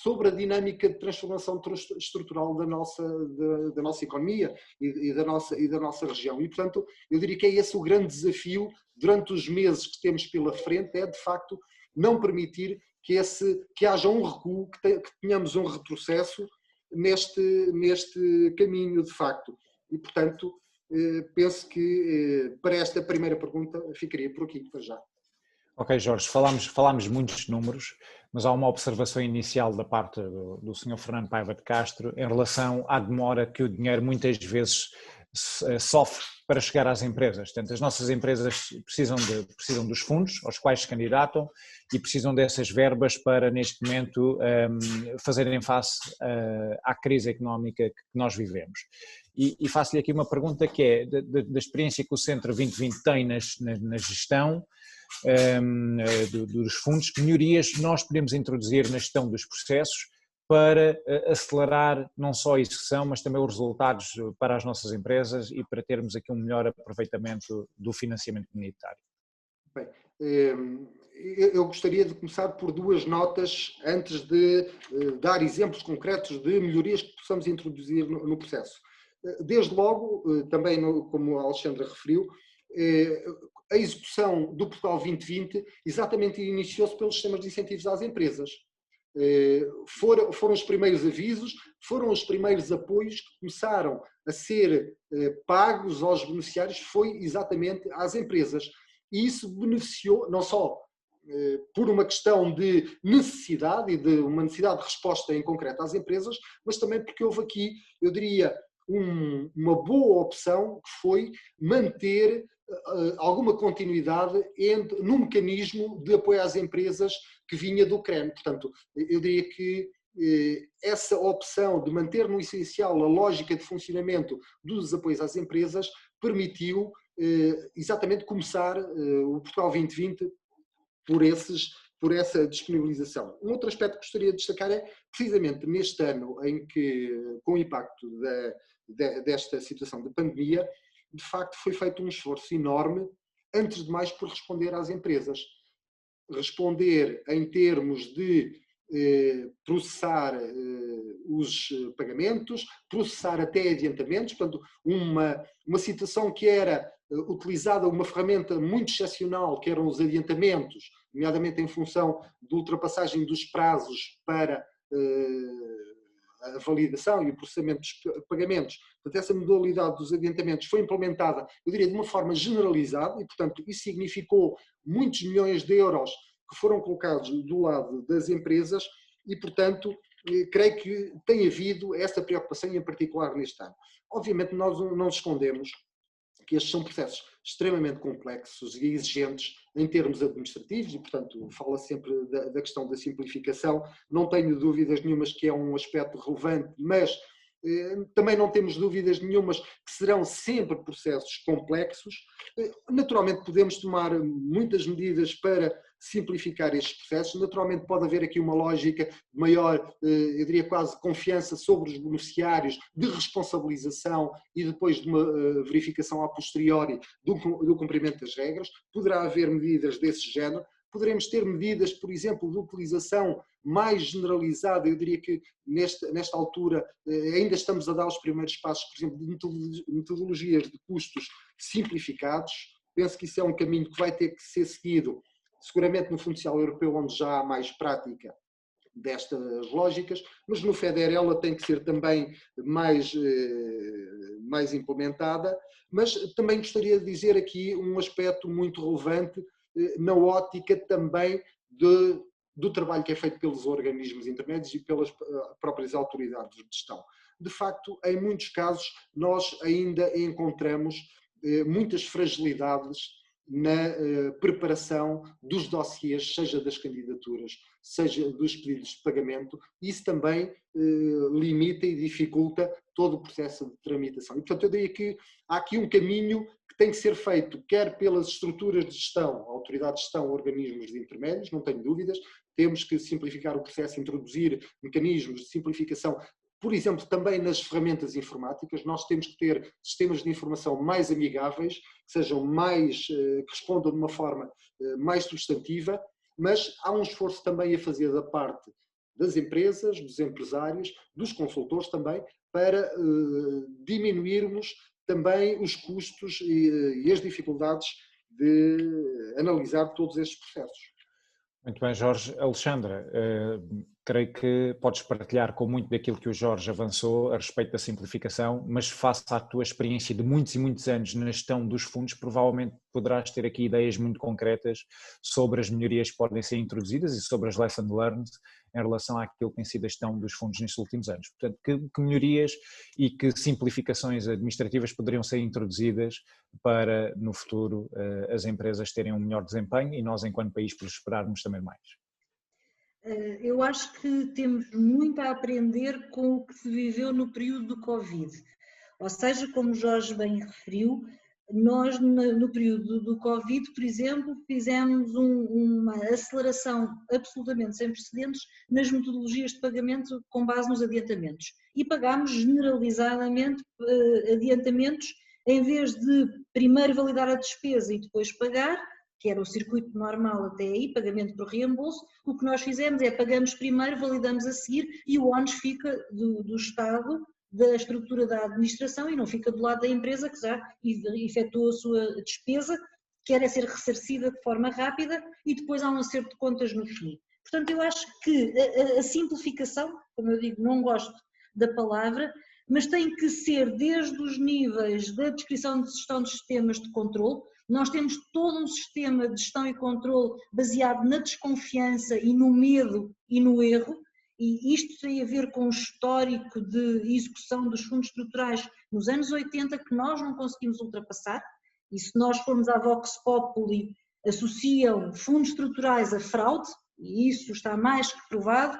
Speaker 4: sobre a dinâmica de transformação estrutural da nossa economia e da nossa região. E, portanto, eu diria que é esse o grande desafio durante os meses que temos pela frente, é de facto não permitir que haja um recuo, que tenhamos um retrocesso neste caminho de facto. E, portanto, penso que para esta primeira pergunta ficaria por aqui para já.
Speaker 2: Ok, Jorge, falámos muitos números, mas há uma observação inicial da parte do Sr. Fernando Paiva de Castro em relação à demora que o dinheiro muitas vezes sofre para chegar às empresas. Portanto, as nossas empresas precisam dos fundos aos quais se candidatam e precisam dessas verbas para, neste momento, fazerem face à crise económica que nós vivemos. E faço-lhe aqui uma pergunta que é, da experiência que o Centro 2020 tem na gestão dos fundos, que melhorias nós podemos introduzir na gestão dos processos para acelerar não só a execução, mas também os resultados para as nossas empresas e para termos aqui um melhor aproveitamento do financiamento comunitário?
Speaker 4: Bem, eu gostaria de começar por duas notas antes de dar exemplos concretos de melhorias que possamos introduzir no processo. Desde logo, também como a Alexandra referiu, a execução do Portugal 2020 exatamente iniciou-se pelos sistemas de incentivos às empresas. Foram os primeiros avisos, foram os primeiros apoios que começaram a ser pagos aos beneficiários, foi exatamente às empresas. E isso beneficiou, não só por uma questão de necessidade e de uma necessidade de resposta em concreto às empresas, mas também porque houve aqui, eu diria, uma boa opção que foi manter alguma continuidade no mecanismo de apoio às empresas que vinha do CREN. Portanto, eu diria que essa opção de manter no essencial a lógica de funcionamento dos apoios às empresas permitiu exatamente começar o Portugal 2020 por essa disponibilização. Um outro aspecto que gostaria de destacar é precisamente neste ano em que, com o impacto desta situação de pandemia, de facto foi feito um esforço enorme, antes de mais por responder às empresas. Responder em termos de processar os pagamentos, processar até adiantamentos, portanto, uma situação que era utilizada, uma ferramenta muito excepcional, que eram os adiantamentos, nomeadamente em função da ultrapassagem dos prazos para a validação e o processamento dos pagamentos. Portanto, essa modalidade dos adiantamentos foi implementada, eu diria, de uma forma generalizada e, portanto, isso significou muitos milhões de euros que foram colocados do lado das empresas e, portanto, creio que tem havido essa preocupação, em particular neste ano. Obviamente, nós não nos escondemos que estes são processos extremamente complexos e exigentes em termos administrativos e, portanto, fala sempre da questão da simplificação. Não tenho dúvidas nenhumas que é um aspecto relevante, mas Também não temos dúvidas nenhumas que serão sempre processos complexos. Naturalmente podemos tomar muitas medidas para simplificar estes processos. Naturalmente pode haver aqui uma lógica maior, eu diria quase confiança sobre os beneficiários, de responsabilização e depois de uma verificação a posteriori do cumprimento das regras. Poderá haver medidas desse género. Poderemos ter medidas, por exemplo, de utilização mais generalizada. Eu diria que nesta altura ainda estamos a dar os primeiros passos, por exemplo, de metodologias de custos simplificados. Penso que isso é um caminho que vai ter que ser seguido, seguramente no Fundo Social Europeu, onde já há mais prática destas lógicas, mas no FEDER ela tem que ser também mais implementada. Mas também gostaria de dizer aqui um aspecto muito relevante na ótica também do trabalho que é feito pelos organismos intermédios e pelas próprias autoridades de gestão. De facto, em muitos casos, nós ainda encontramos muitas fragilidades na preparação dos dossiês, seja das candidaturas, seja dos pedidos de pagamento. Isso também limita e dificulta todo o processo de tramitação. E, portanto, eu diria que há aqui um caminho que tem que ser feito, quer pelas estruturas de gestão, autoridades de gestão, organismos de intermédios, não tenho dúvidas. Temos que simplificar o processo, introduzir mecanismos de simplificação. Por exemplo, também nas ferramentas informáticas, nós temos que ter sistemas de informação mais amigáveis, que que respondam de uma forma mais substantiva, mas há um esforço também a fazer da parte das empresas, dos empresários, dos consultores também, para diminuirmos também os custos e as dificuldades de analisar todos estes processos.
Speaker 2: Muito bem, Jorge. Alexandra, creio que podes partilhar com muito daquilo que o Jorge avançou a respeito da simplificação, mas face à tua experiência de muitos e muitos anos na gestão dos fundos, provavelmente poderás ter aqui ideias muito concretas sobre as melhorias que podem ser introduzidas e sobre as lessons learned em relação àquilo que tem sido a gestão dos fundos nestes últimos anos. Portanto, que melhorias e que simplificações administrativas poderiam ser introduzidas para, no futuro, as empresas terem um melhor desempenho e nós, enquanto país, prosperarmos também mais?
Speaker 3: Eu acho que temos muito a aprender com o que se viveu no período do Covid. Ou seja, como o Jorge bem referiu, nós no período do Covid, por exemplo, fizemos uma aceleração absolutamente sem precedentes nas metodologias de pagamento com base nos adiantamentos. E pagámos generalizadamente adiantamentos em vez de primeiro validar a despesa e depois pagar, que era o circuito normal até aí, pagamento por reembolso. O que nós fizemos é pagamos primeiro, validamos a seguir e o ónus fica do Estado, da estrutura da administração e não fica do lado da empresa que já efetuou a sua despesa, quer ser ressarcida de forma rápida e depois há um acerto de contas no fim. Portanto, eu acho que a simplificação, como eu digo, não gosto da palavra, mas tem que ser desde os níveis da descrição de gestão de sistemas de controle. Nós temos todo um sistema de gestão e controle baseado na desconfiança e no medo e no erro, e isto tem a ver com o histórico de execução dos fundos estruturais nos anos 80 que nós não conseguimos ultrapassar, e se nós formos à Vox Populi, associam fundos estruturais a fraude, e isso está mais que provado.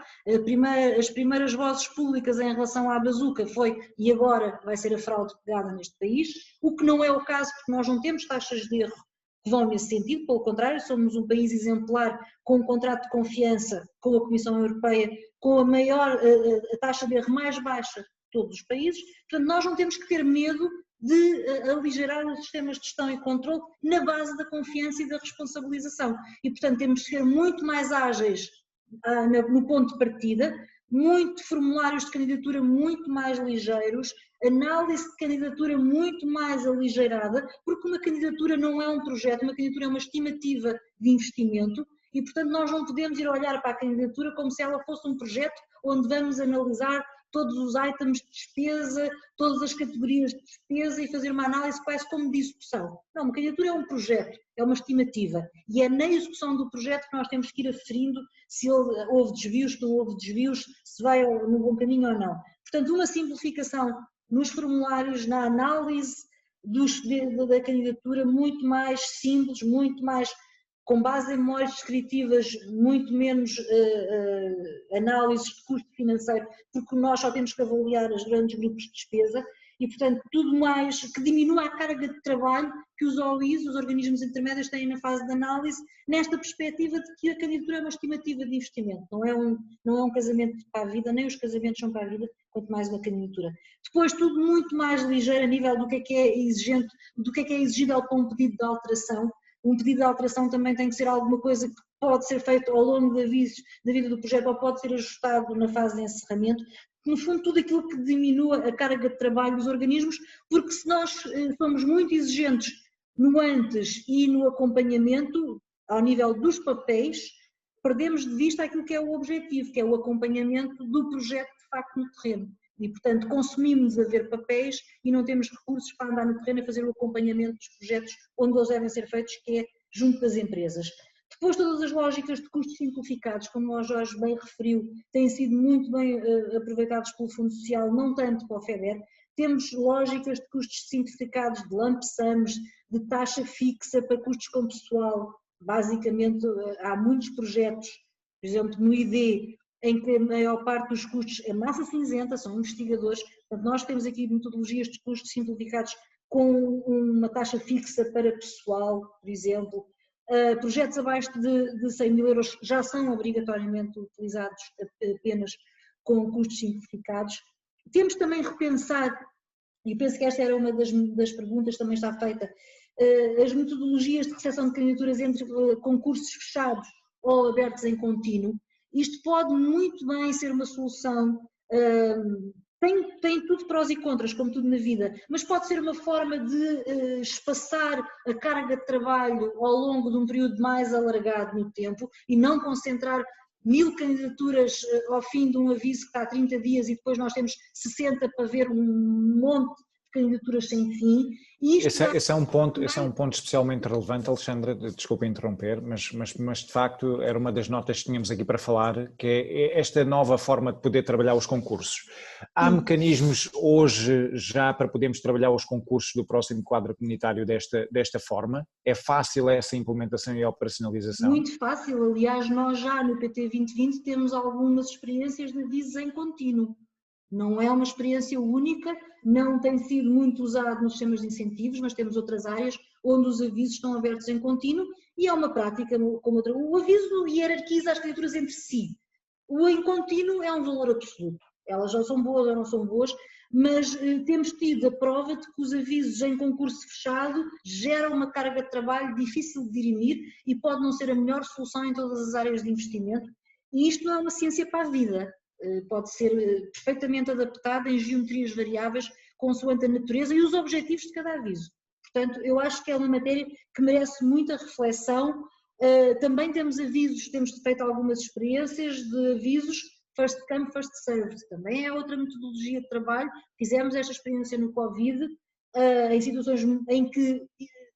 Speaker 3: As primeiras vozes públicas em relação à bazuca foi e agora vai ser a fraude pegada neste país, o que não é o caso porque nós não temos taxas de erro que vão nesse sentido, pelo contrário, somos um país exemplar com um contrato de confiança com a Comissão Europeia, com a taxa de erro mais baixa de todos os países. Portanto, nós não temos que ter medo de aligerar os sistemas de gestão e controle na base da confiança e da responsabilização. E, portanto, temos que ser muito mais ágeis no ponto de partida, formulários de candidatura muito mais ligeiros, análise de candidatura muito mais aligeirada, porque uma candidatura não é um projeto, uma candidatura é uma estimativa de investimento e, portanto, nós não podemos ir olhar para a candidatura como se ela fosse um projeto onde vamos analisar todos os itens de despesa, todas as categorias de despesa e fazer uma análise quase como de execução. Não, uma candidatura é um projeto, é uma estimativa e é na execução do projeto que nós temos que ir aferindo se houve desvios, se não houve desvios, se vai no bom caminho ou não. Portanto, uma simplificação nos formulários, na análise da candidatura muito mais simples, muito mais com base em memórias descritivas, muito menos análises de custo financeiro, porque nós só temos que avaliar os grandes grupos de despesa e, portanto, tudo mais que diminua a carga de trabalho que os OIs, os organismos intermédios, têm na fase de análise, nesta perspectiva de que a candidatura é uma estimativa de investimento, não é um casamento para a vida, nem os casamentos são para a vida, quanto mais uma candidatura. Depois, tudo muito mais ligeiro a nível do que é exigente, do que é exigível para um pedido de alteração. Um pedido de alteração também tem que ser alguma coisa que pode ser feito ao longo da vida do projeto ou pode ser ajustado na fase de encerramento. No fundo, tudo aquilo que diminua a carga de trabalho dos organismos, porque se nós somos muito exigentes no antes e no acompanhamento, ao nível dos papéis, perdemos de vista aquilo que é o objetivo, que é o acompanhamento do projeto de facto no terreno. E, portanto, consumimos a ver papéis e não temos recursos para andar no terreno a fazer o acompanhamento dos projetos onde eles devem ser feitos, que é junto das empresas. Depois, todas as lógicas de custos simplificados, como o Jorge bem referiu, têm sido muito bem aproveitados pelo Fundo Social, não tanto para o FEDER. Temos lógicas de custos simplificados, de lump sums, de taxa fixa para custos com pessoal. Basicamente, há muitos projetos, por exemplo, no ID, em que a maior parte dos custos é massa cinzenta, são investigadores. Portanto, nós temos aqui metodologias de custos simplificados com uma taxa fixa para pessoal, por exemplo. Projetos abaixo de 100 mil euros já são obrigatoriamente utilizados apenas com custos simplificados. Temos também repensar, e penso que esta era uma das perguntas, também está feita, as metodologias de recepção de candidaturas entre concursos fechados ou abertos em contínuo. Isto pode muito bem ser uma solução, tem tudo prós e contras, como tudo na vida, mas pode ser uma forma de espaçar a carga de trabalho ao longo de um período mais alargado no tempo e não concentrar 1000 candidaturas ao fim de um aviso que está a 30 dias e depois nós temos 60 para ver um monte de candidaturas sem fim. E
Speaker 2: esse é um ponto especialmente relevante, Alexandra, desculpa interromper, mas de facto era uma das notas que tínhamos aqui para falar, que é esta nova forma de poder trabalhar os concursos. Há mecanismos hoje já para podermos trabalhar os concursos do próximo quadro comunitário desta forma? É fácil essa implementação e operacionalização?
Speaker 3: Muito fácil, aliás, nós já no PT 2020 temos algumas experiências de avisos em contínuo. Não é uma experiência única, não tem sido muito usado nos sistemas de incentivos, mas temos outras áreas onde os avisos estão abertos em contínuo e é uma prática como outra. O aviso hierarquiza as candidaturas entre si. O em contínuo é um valor absoluto. Elas já são boas ou não são boas, mas temos tido a prova de que os avisos em concurso fechado geram uma carga de trabalho difícil de dirimir e pode não ser a melhor solução em todas as áreas de investimento. E isto não é uma ciência para a vida. Pode ser perfeitamente adaptada em geometrias variáveis consoante a natureza e os objetivos de cada aviso. Portanto, eu acho que é uma matéria que merece muita reflexão. Também temos avisos, temos feito algumas experiências de avisos first come, first served. Também é outra metodologia de trabalho. Fizemos esta experiência no Covid, em situações em que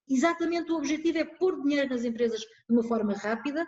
Speaker 3: exatamente o objetivo é pôr dinheiro nas empresas de uma forma rápida.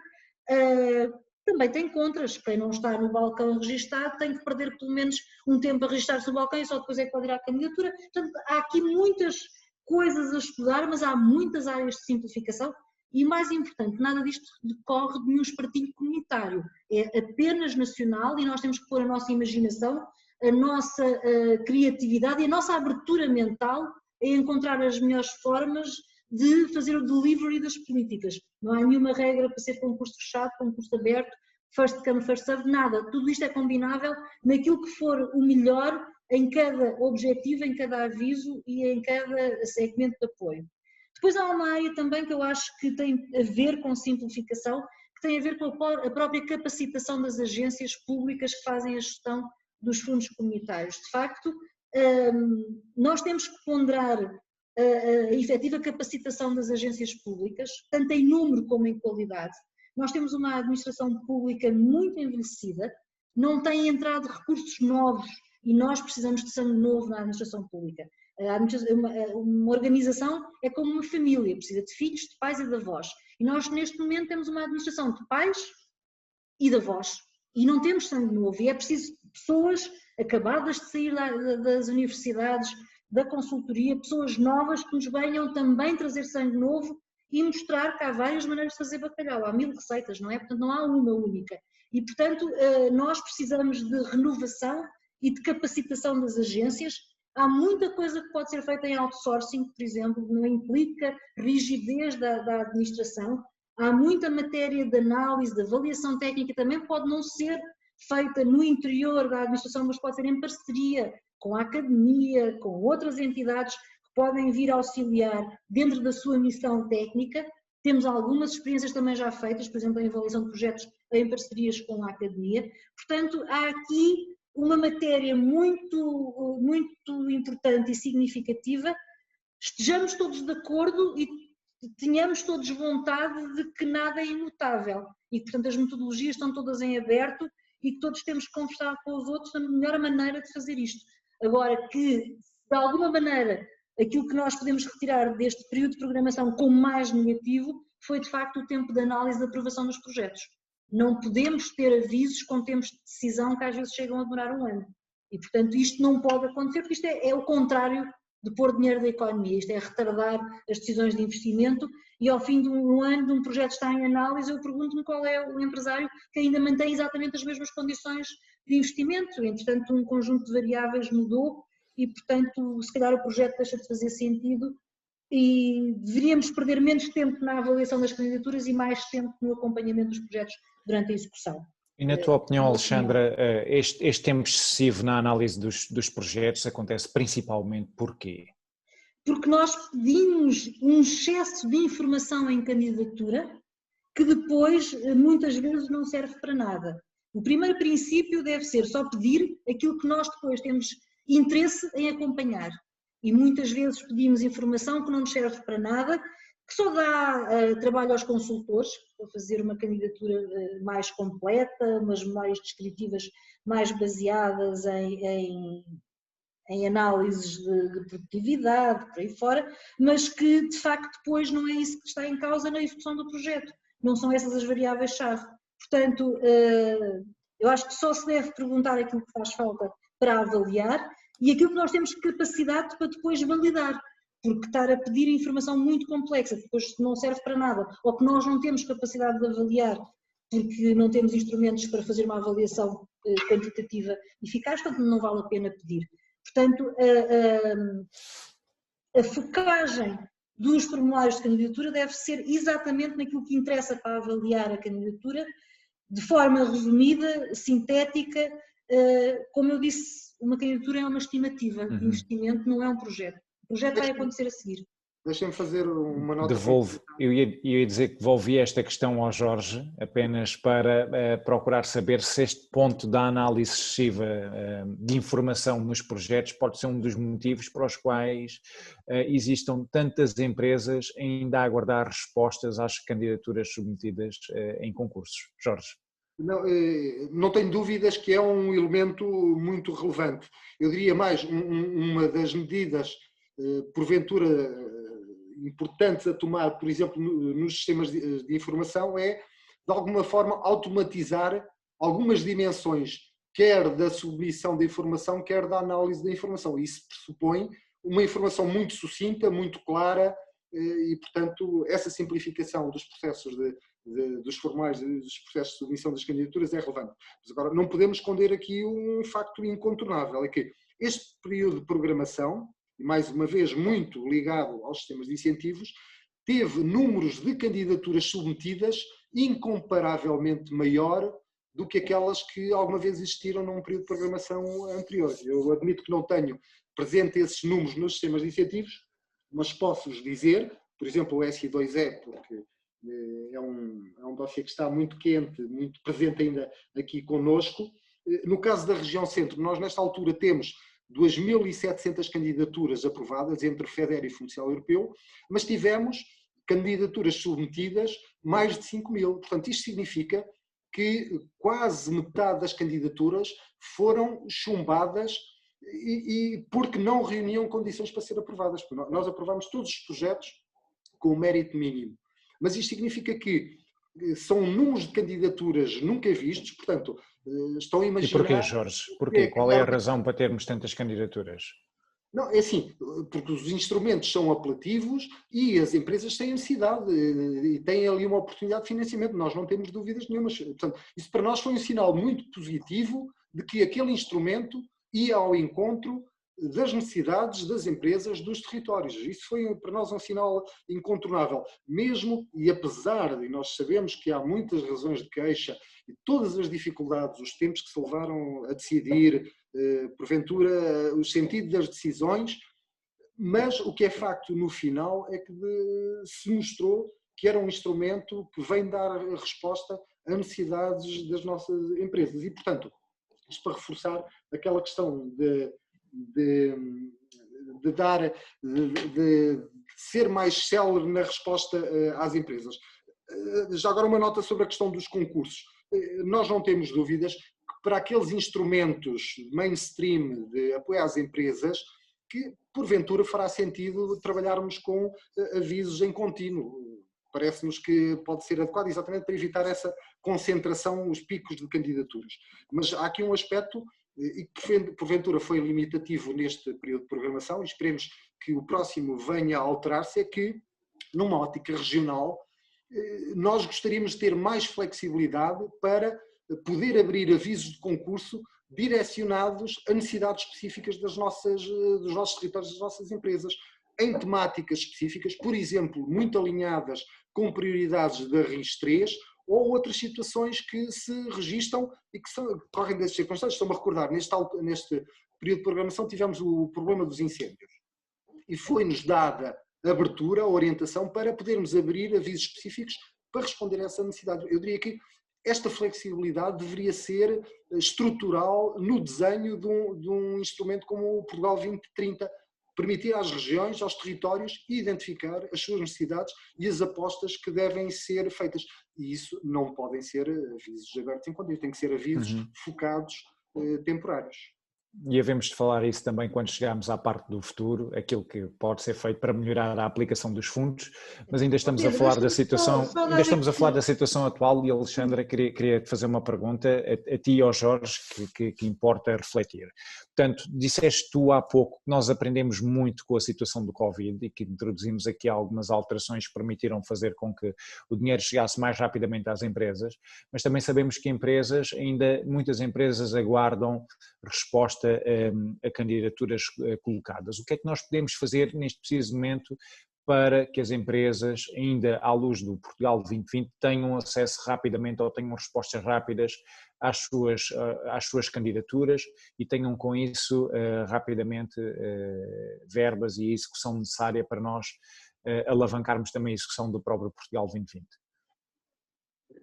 Speaker 3: Também tem contras, quem não está no balcão registado tem que perder pelo menos um tempo a registrar-se no balcão e só depois é que pode ir à candidatura. Portanto, há aqui muitas coisas a estudar, mas há muitas áreas de simplificação e, mais importante, nada disto decorre de nenhum espartilho comunitário, é apenas nacional e nós temos que pôr a nossa imaginação, a nossa criatividade e a nossa abertura mental em encontrar as melhores formas de fazer o delivery das políticas. Não há nenhuma regra para ser concurso fechado, concurso aberto, first come, first served, nada. Tudo isto é combinável naquilo que for o melhor em cada objetivo, em cada aviso e em cada segmento de apoio. Depois há uma área também que eu acho que tem a ver com simplificação, que tem a ver com a própria capacitação das agências públicas que fazem a gestão dos fundos comunitários. De facto, nós temos que ponderar a efetiva capacitação das agências públicas, tanto em número como em qualidade. Nós temos uma administração pública muito envelhecida, não tem entrado recursos novos e nós precisamos de sangue novo na administração pública. Uma organização é como uma família, precisa de filhos, de pais e de avós. E nós neste momento temos uma administração de pais e de avós e não temos sangue novo e é preciso pessoas acabadas de sair das universidades, da consultoria, pessoas novas que nos venham também trazer sangue novo e mostrar que há várias maneiras de fazer bacalhau, há 1000 receitas, não é? Portanto, não há uma única. E, portanto, nós precisamos de renovação e de capacitação das agências. Há muita coisa que pode ser feita em outsourcing, por exemplo, não implica rigidez da administração. Há muita matéria de análise, de avaliação técnica, também pode não ser feita no interior da administração, mas pode ser em parceria com a academia, com outras entidades que podem vir auxiliar dentro da sua missão técnica. Temos algumas experiências também já feitas, por exemplo, em avaliação de projetos em parcerias com a academia. Portanto, há aqui uma matéria muito, muito importante e significativa. Estejamos todos de acordo e tenhamos todos vontade de que nada é imutável e que, portanto, as metodologias estão todas em aberto e que todos temos que conversar com os outros da melhor maneira de fazer isto. Agora, que de alguma maneira aquilo que nós podemos retirar deste período de programação como mais negativo foi de facto o tempo de análise e de aprovação dos projetos. Não podemos ter avisos com tempos de decisão que às vezes chegam a demorar um ano. E portanto isto não pode acontecer, porque isto é o contrário de pôr dinheiro da economia, isto é retardar as decisões de investimento e ao fim de um ano de um projeto estar em análise eu pergunto-me qual é o empresário que ainda mantém exatamente as mesmas condições de investimento. Entretanto um conjunto de variáveis mudou e portanto se calhar o projeto deixa de fazer sentido e deveríamos perder menos tempo na avaliação das candidaturas e mais tempo no acompanhamento dos projetos durante a execução.
Speaker 2: E na tua opinião, Alexandra, este tempo excessivo na análise dos projetos acontece principalmente porquê?
Speaker 3: Porque nós pedimos um excesso de informação em candidatura que depois muitas vezes não serve para nada. O primeiro princípio deve ser só pedir aquilo que nós depois temos interesse em acompanhar. E muitas vezes pedimos informação que não nos serve para nada, que só dá trabalho aos consultores para fazer uma candidatura mais completa, umas memórias descritivas mais baseadas em análises de produtividade, por aí fora, mas que de facto depois não é isso que está em causa na execução do projeto, não são essas as variáveis-chave. Portanto, eu acho que só se deve perguntar aquilo que faz falta para avaliar e aquilo que nós temos capacidade para depois validar. Porque estar a pedir informação muito complexa, que depois não serve para nada, ou que nós não temos capacidade de avaliar, porque não temos instrumentos para fazer uma avaliação quantitativa eficaz, portanto não vale a pena pedir. Portanto, a focagem dos formulários de candidatura deve ser exatamente naquilo que interessa para avaliar a candidatura, de forma resumida, sintética. Como eu disse, uma candidatura é uma estimativa de investimento, não é um projeto. O projeto vai acontecer a seguir.
Speaker 4: Deixem-me fazer uma nota.
Speaker 2: Eu ia dizer que devolvi esta questão ao Jorge apenas para procurar saber se este ponto da análise excessiva de informação nos projetos pode ser um dos motivos para os quais existam tantas empresas ainda a aguardar respostas às candidaturas submetidas em concursos. Jorge.
Speaker 4: Não tenho dúvidas que é um elemento muito relevante. Eu diria mais, uma das medidas porventura importantes a tomar, por exemplo, nos sistemas de informação é, de alguma forma, automatizar algumas dimensões, quer da submissão da informação, quer da análise da informação. Isso pressupõe uma informação muito sucinta, muito clara e, portanto, essa simplificação dos processos dos formulários, dos processos de submissão das candidaturas é relevante. Mas agora, não podemos esconder aqui um facto incontornável, é que este período de programação, e mais uma vez muito ligado aos sistemas de incentivos, teve números de candidaturas submetidas incomparavelmente maior do que aquelas que alguma vez existiram num período de programação anterior. Eu admito que não tenho presente esses números nos sistemas de incentivos, mas posso-vos dizer, por exemplo, o SI2E, porque é um dossiê que está muito quente, muito presente ainda aqui connosco. No caso da região centro, nós nesta altura temos 2.700 candidaturas aprovadas entre FEDER e Fundo Social Europeu, mas tivemos candidaturas submetidas mais de 5.000. Portanto, isto significa que quase metade das candidaturas foram chumbadas e porque não reuniam condições para ser aprovadas. Nós aprovamos todos os projetos com o mérito mínimo. Mas isto significa que são números de candidaturas nunca vistos, portanto, estão a imaginar...
Speaker 2: E porquê, Jorge? Porquê? Qual é a razão para termos tantas candidaturas?
Speaker 4: Não, é assim, porque os instrumentos são apelativos e as empresas têm necessidade e têm ali uma oportunidade de financiamento, nós não temos dúvidas nenhumas. Portanto, isso para nós foi um sinal muito positivo de que aquele instrumento ia ao encontro das necessidades das empresas dos territórios. Isso foi para nós um sinal incontornável. Mesmo e apesar de nós sabemos que há muitas razões de queixa e todas as dificuldades, os tempos que se levaram a decidir, porventura o sentido das decisões, mas o que é facto no final é que se mostrou que era um instrumento que vem dar resposta a necessidades das nossas empresas. E, portanto, isto para reforçar aquela questão de ser mais célere na resposta às empresas. Já agora uma nota sobre a questão dos concursos. Nós não temos dúvidas que para aqueles instrumentos mainstream de apoio às empresas, que porventura fará sentido trabalharmos com avisos em contínuo. Parece-nos que pode ser adequado exatamente para evitar essa concentração, os picos de candidaturas. Mas há aqui um aspecto e que porventura foi limitativo neste período de programação e esperemos que o próximo venha a alterar-se, é que numa ótica regional nós gostaríamos de ter mais flexibilidade para poder abrir avisos de concurso direcionados a necessidades específicas dos nossos territórios, das nossas empresas, em temáticas específicas, por exemplo, muito alinhadas com prioridades da RIS3 ou outras situações que se registam e que correm das circunstâncias. Estou-me a recordar, neste período de programação tivemos o problema dos incêndios e foi-nos dada abertura, orientação para podermos abrir avisos específicos para responder a essa necessidade. Eu diria que esta flexibilidade deveria ser estrutural no desenho de um instrumento como o Portugal 2030, permitir às regiões, aos territórios, identificar as suas necessidades e as apostas que devem ser feitas. E isso não podem ser avisos abertos em contínuo, tem que ser avisos focados, temporários.
Speaker 2: E havemos de falar isso também quando chegarmos à parte do futuro, aquilo que pode ser feito para melhorar a aplicação dos fundos, mas ainda estamos a falar da situação, atual. E Alexandra, queria fazer uma pergunta a ti e ao Jorge que importa refletir. Portanto, disseste tu há pouco que nós aprendemos muito com a situação do Covid e que introduzimos aqui algumas alterações que permitiram fazer com que o dinheiro chegasse mais rapidamente às empresas, mas também sabemos que muitas empresas aguardam resposta a candidaturas colocadas. O que é que nós podemos fazer neste preciso momento para que as empresas, ainda à luz do Portugal 2020, tenham acesso rapidamente ou tenham respostas rápidas às suas candidaturas e tenham com isso rapidamente verbas e a execução necessária para nós alavancarmos também a execução do próprio Portugal 2020?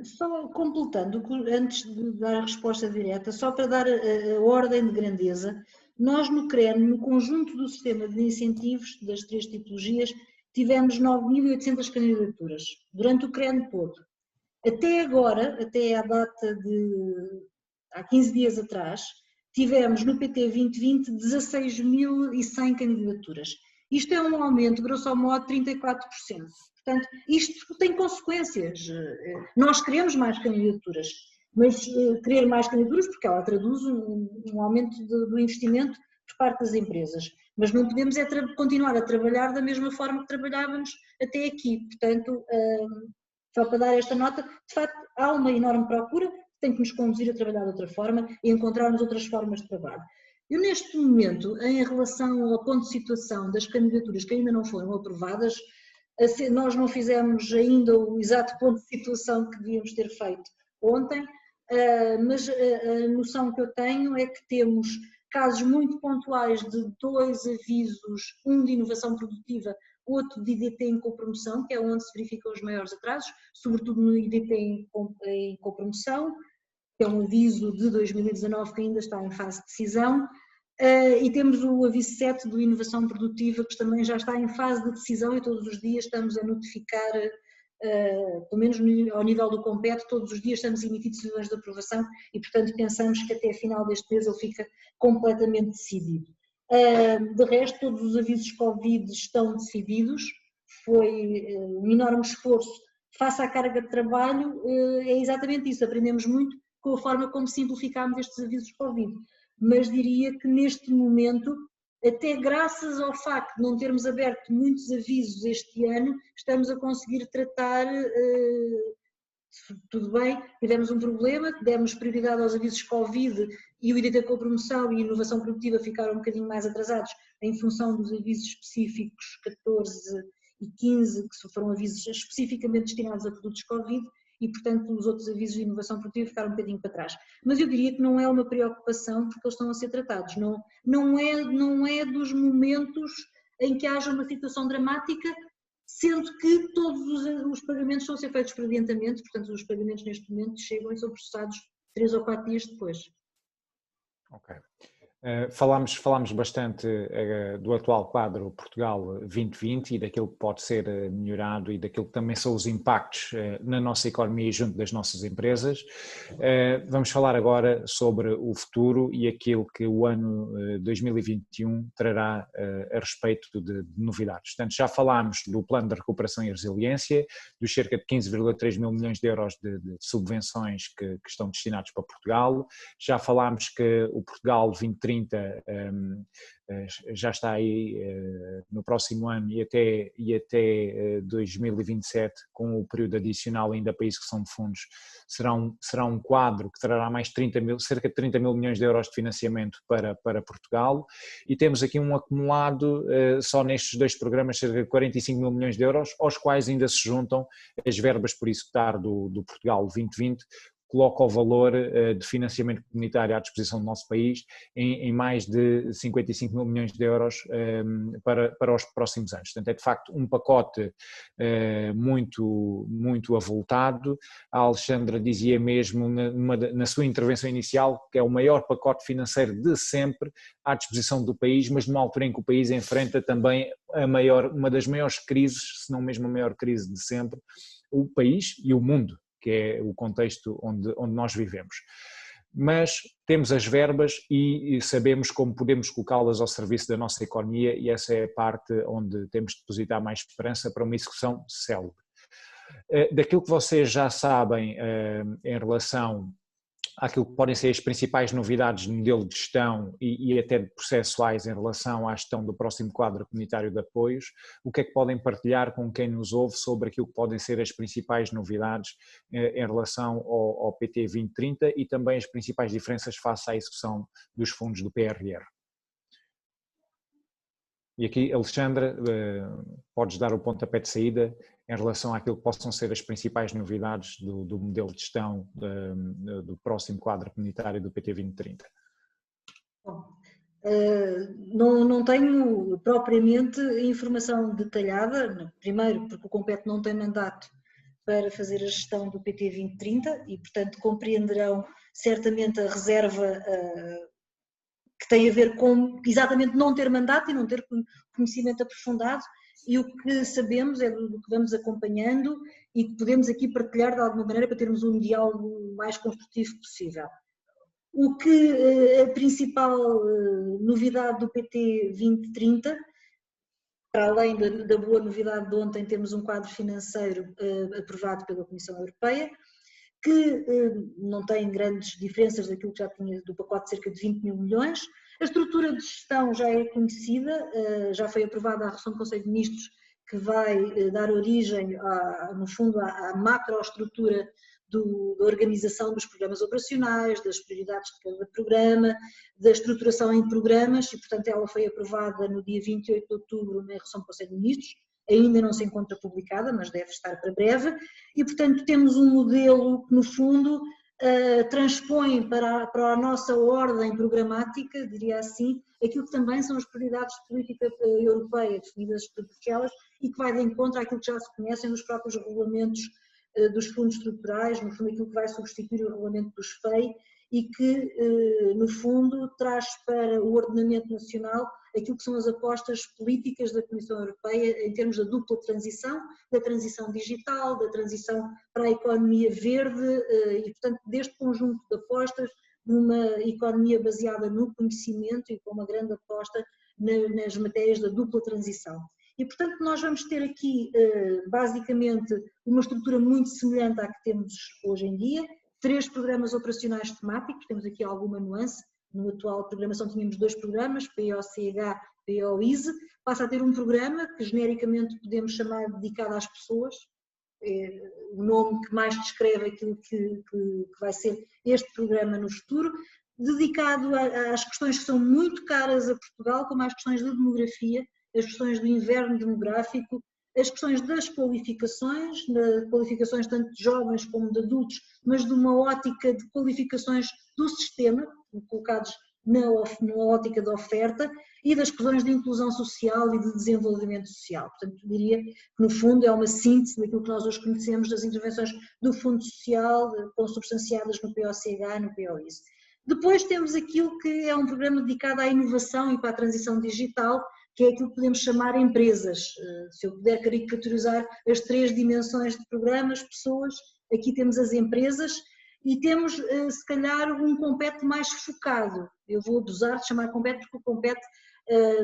Speaker 3: Só completando, antes de dar a resposta direta, só para dar a ordem de grandeza, nós no CREN, no conjunto do sistema de incentivos das 3 tipologias, tivemos 9.800 candidaturas, durante o CREN todo. Até agora, até à data de há 15 dias atrás, tivemos no PT 2020 16.100 candidaturas. Isto é um aumento, grosso modo, de 34%. Portanto, isto tem consequências. Nós queremos mais candidaturas, mas querer mais candidaturas porque ela traduz um aumento do investimento por parte das empresas. Mas não podemos continuar a trabalhar da mesma forma que trabalhávamos até aqui. Portanto, só para dar esta nota, de facto há uma enorme procura, tem que nos conduzir a trabalhar de outra forma e encontrarmos outras formas de trabalho. Eu neste momento, em relação ao ponto de situação das candidaturas que ainda não foram aprovadas, nós não fizemos ainda o exato ponto de situação que devíamos ter feito ontem, mas a noção que eu tenho é que temos casos muito pontuais de 2 avisos, um de inovação produtiva, outro de IDP em copromoção, que é onde se verificam os maiores atrasos, sobretudo no IDP em copromoção, que é um aviso de 2019 que ainda está em fase de decisão, e temos o aviso 7 do inovação produtiva, que também já está em fase de decisão e todos os dias estamos a notificar, pelo menos ao nível do COMPET, todos os dias estamos a emitir decisões de aprovação e, portanto, pensamos que até a final deste mês ele fica completamente decidido. De resto, todos os avisos Covid estão decididos, foi um enorme esforço face à carga de trabalho, é exatamente isso, aprendemos muito com a forma como simplificámos estes avisos Covid, mas diria que neste momento até graças ao facto de não termos aberto muitos avisos este ano, estamos a conseguir tratar, tudo bem, tivemos um problema, demos prioridade aos avisos Covid e o IDT com promoção e inovação produtiva ficaram um bocadinho mais atrasados em função dos avisos específicos 14 e 15, que foram avisos especificamente destinados a produtos Covid, e portanto os outros avisos de inovação produtiva ficaram um bocadinho para trás. Mas eu diria que não é uma preocupação porque eles estão a ser tratados, não é dos momentos em que haja uma situação dramática, sendo que todos os pagamentos estão a ser feitos por adiantamento, portanto os pagamentos neste momento chegam e são processados 3 ou 4 dias depois.
Speaker 2: Ok. Falámos bastante do atual quadro Portugal 2020 e daquilo que pode ser melhorado e daquilo que também são os impactos na nossa economia e junto das nossas empresas. Vamos falar agora sobre o futuro e aquilo que o ano 2021 trará a respeito de novidades. Portanto, já falámos do Plano de Recuperação e Resiliência, dos cerca de 15,3 mil milhões de euros de subvenções que estão destinados para Portugal. Já falámos que o Portugal 2030 já está aí no próximo ano e até 2027, com o período adicional ainda para isso que são de fundos, será um quadro que trará mais cerca de 30 mil milhões de euros de financiamento para Portugal, e temos aqui um acumulado só nestes 2 programas cerca de 45 mil milhões de euros, aos quais ainda se juntam as verbas por executar do Portugal 2020, coloca o valor de financiamento comunitário à disposição do nosso país em mais de 55 mil milhões de euros para os próximos anos. Portanto, é de facto um pacote muito avultado. A Alexandra dizia mesmo na sua intervenção inicial que é o maior pacote financeiro de sempre à disposição do país, mas numa altura em que o país enfrenta também uma das maiores crises, se não mesmo a maior crise de sempre, o país e o mundo, que é o contexto onde nós vivemos. Mas temos as verbas e sabemos como podemos colocá-las ao serviço da nossa economia, e essa é a parte onde temos de depositar mais esperança para uma execução célere. Daquilo que vocês já sabem em relação àquilo que podem ser as principais novidades no modelo de gestão e até de processuais em relação à gestão do próximo quadro comunitário de apoios, o que é que podem partilhar com quem nos ouve sobre aquilo que podem ser as principais novidades em relação ao PT 2030 e também as principais diferenças face à execução dos fundos do PRR? E aqui, Alexandra, podes dar o pontapé de saída em relação àquilo que possam ser as principais novidades do modelo de gestão do próximo quadro comunitário do PT 2030.
Speaker 3: Bom, não tenho propriamente informação detalhada, primeiro porque o Compete não tem mandato para fazer a gestão do PT 2030 e, portanto, compreenderão certamente a reserva que tem a ver com exatamente não ter mandato e não ter conhecimento aprofundado, e o que sabemos é do que vamos acompanhando e que podemos aqui partilhar de alguma maneira para termos um diálogo mais construtivo possível. O que a principal novidade do PT 2030, para além da boa novidade de ontem, temos um quadro financeiro aprovado pela Comissão Europeia, que não tem grandes diferenças daquilo que já tinha do pacote de cerca de 20 mil milhões. A estrutura de gestão já é conhecida, já foi aprovada a resolução do Conselho de Ministros, que vai dar origem, no fundo, à macroestrutura da organização dos programas operacionais, das prioridades de cada programa, da estruturação em programas, e portanto ela foi aprovada no dia 28 de outubro na resolução do Conselho de Ministros. Ainda não se encontra publicada, mas deve estar para breve, e portanto temos um modelo que no fundo transpõe para a nossa ordem programática, diria assim, aquilo que também são as prioridades de política europeia definidas por elas e que vai de encontro àquilo que já se conhecem nos próprios regulamentos dos fundos estruturais, no fundo aquilo que vai substituir o regulamento dos FEI e que no fundo traz para o ordenamento nacional aquilo que são as apostas políticas da Comissão Europeia em termos da dupla transição, da transição digital, da transição para a economia verde e, portanto, deste conjunto de apostas numa economia baseada no conhecimento e com uma grande aposta nas matérias da dupla transição. E, portanto, nós vamos ter aqui, basicamente, uma estrutura muito semelhante à que temos hoje em dia, 3 programas operacionais temáticos, temos aqui alguma nuance, No atual programação tínhamos 2 programas, POCH, POISE, passa a ter um programa que genericamente podemos chamar dedicado às pessoas, é o nome que mais descreve aquilo que vai ser este programa no futuro, dedicado às questões que são muito caras a Portugal, como as questões da demografia, as questões do inverno demográfico, as questões das qualificações tanto de jovens como de adultos, mas de uma ótica de qualificações do sistema, colocados na ótica da oferta, e das questões de inclusão social e de desenvolvimento social. Portanto, diria que, no fundo, é uma síntese daquilo que nós hoje conhecemos das intervenções do Fundo Social, consubstanciadas no POCH e no POISE. Depois temos aquilo que é um programa dedicado à inovação e para a transição digital, que é aquilo que podemos chamar empresas. Se eu puder caricaturizar as 3 dimensões de programas, pessoas, aqui temos as empresas e temos, se calhar, um compete mais focado. Eu vou abusar de chamar compete porque o compete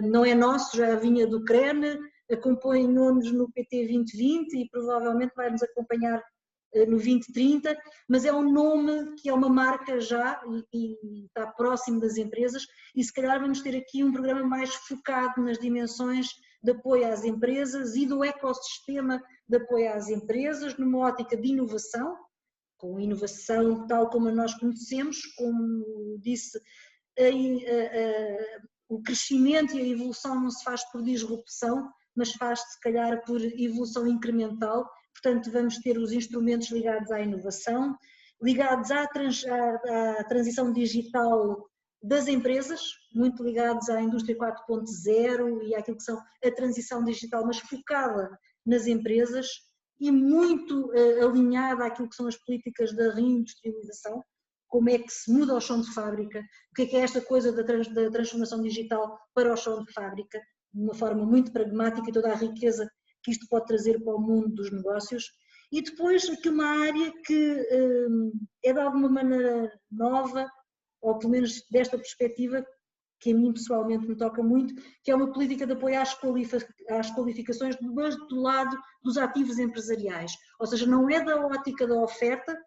Speaker 3: não é nosso, já vinha do CREN, acompanhou-nos no PT 2020 e provavelmente vai nos acompanhar no 2030, mas é um nome que é uma marca já e está próximo das empresas e se calhar vamos ter aqui um programa mais focado nas dimensões de apoio às empresas e do ecossistema de apoio às empresas, numa ótica de inovação, com inovação tal como nós conhecemos, como disse, o crescimento e a evolução não se faz por disrupção, mas faz-se se calhar por evolução incremental. Portanto, vamos ter os instrumentos ligados à inovação, ligados à transição digital das empresas, muito ligados à indústria 4.0 e àquilo que são a transição digital, mas focada nas empresas e muito alinhada àquilo que são as políticas da reindustrialização, como é que se muda o chão de fábrica, o que é esta coisa da transformação digital para o chão de fábrica, de uma forma muito pragmática e toda a riqueza que isto pode trazer para o mundo dos negócios. E depois aqui uma área que é de alguma maneira nova, ou pelo menos desta perspectiva, que a mim pessoalmente me toca muito, que é uma política de apoio às qualificações, mas do lado dos ativos empresariais. Ou seja, não é da ótica da oferta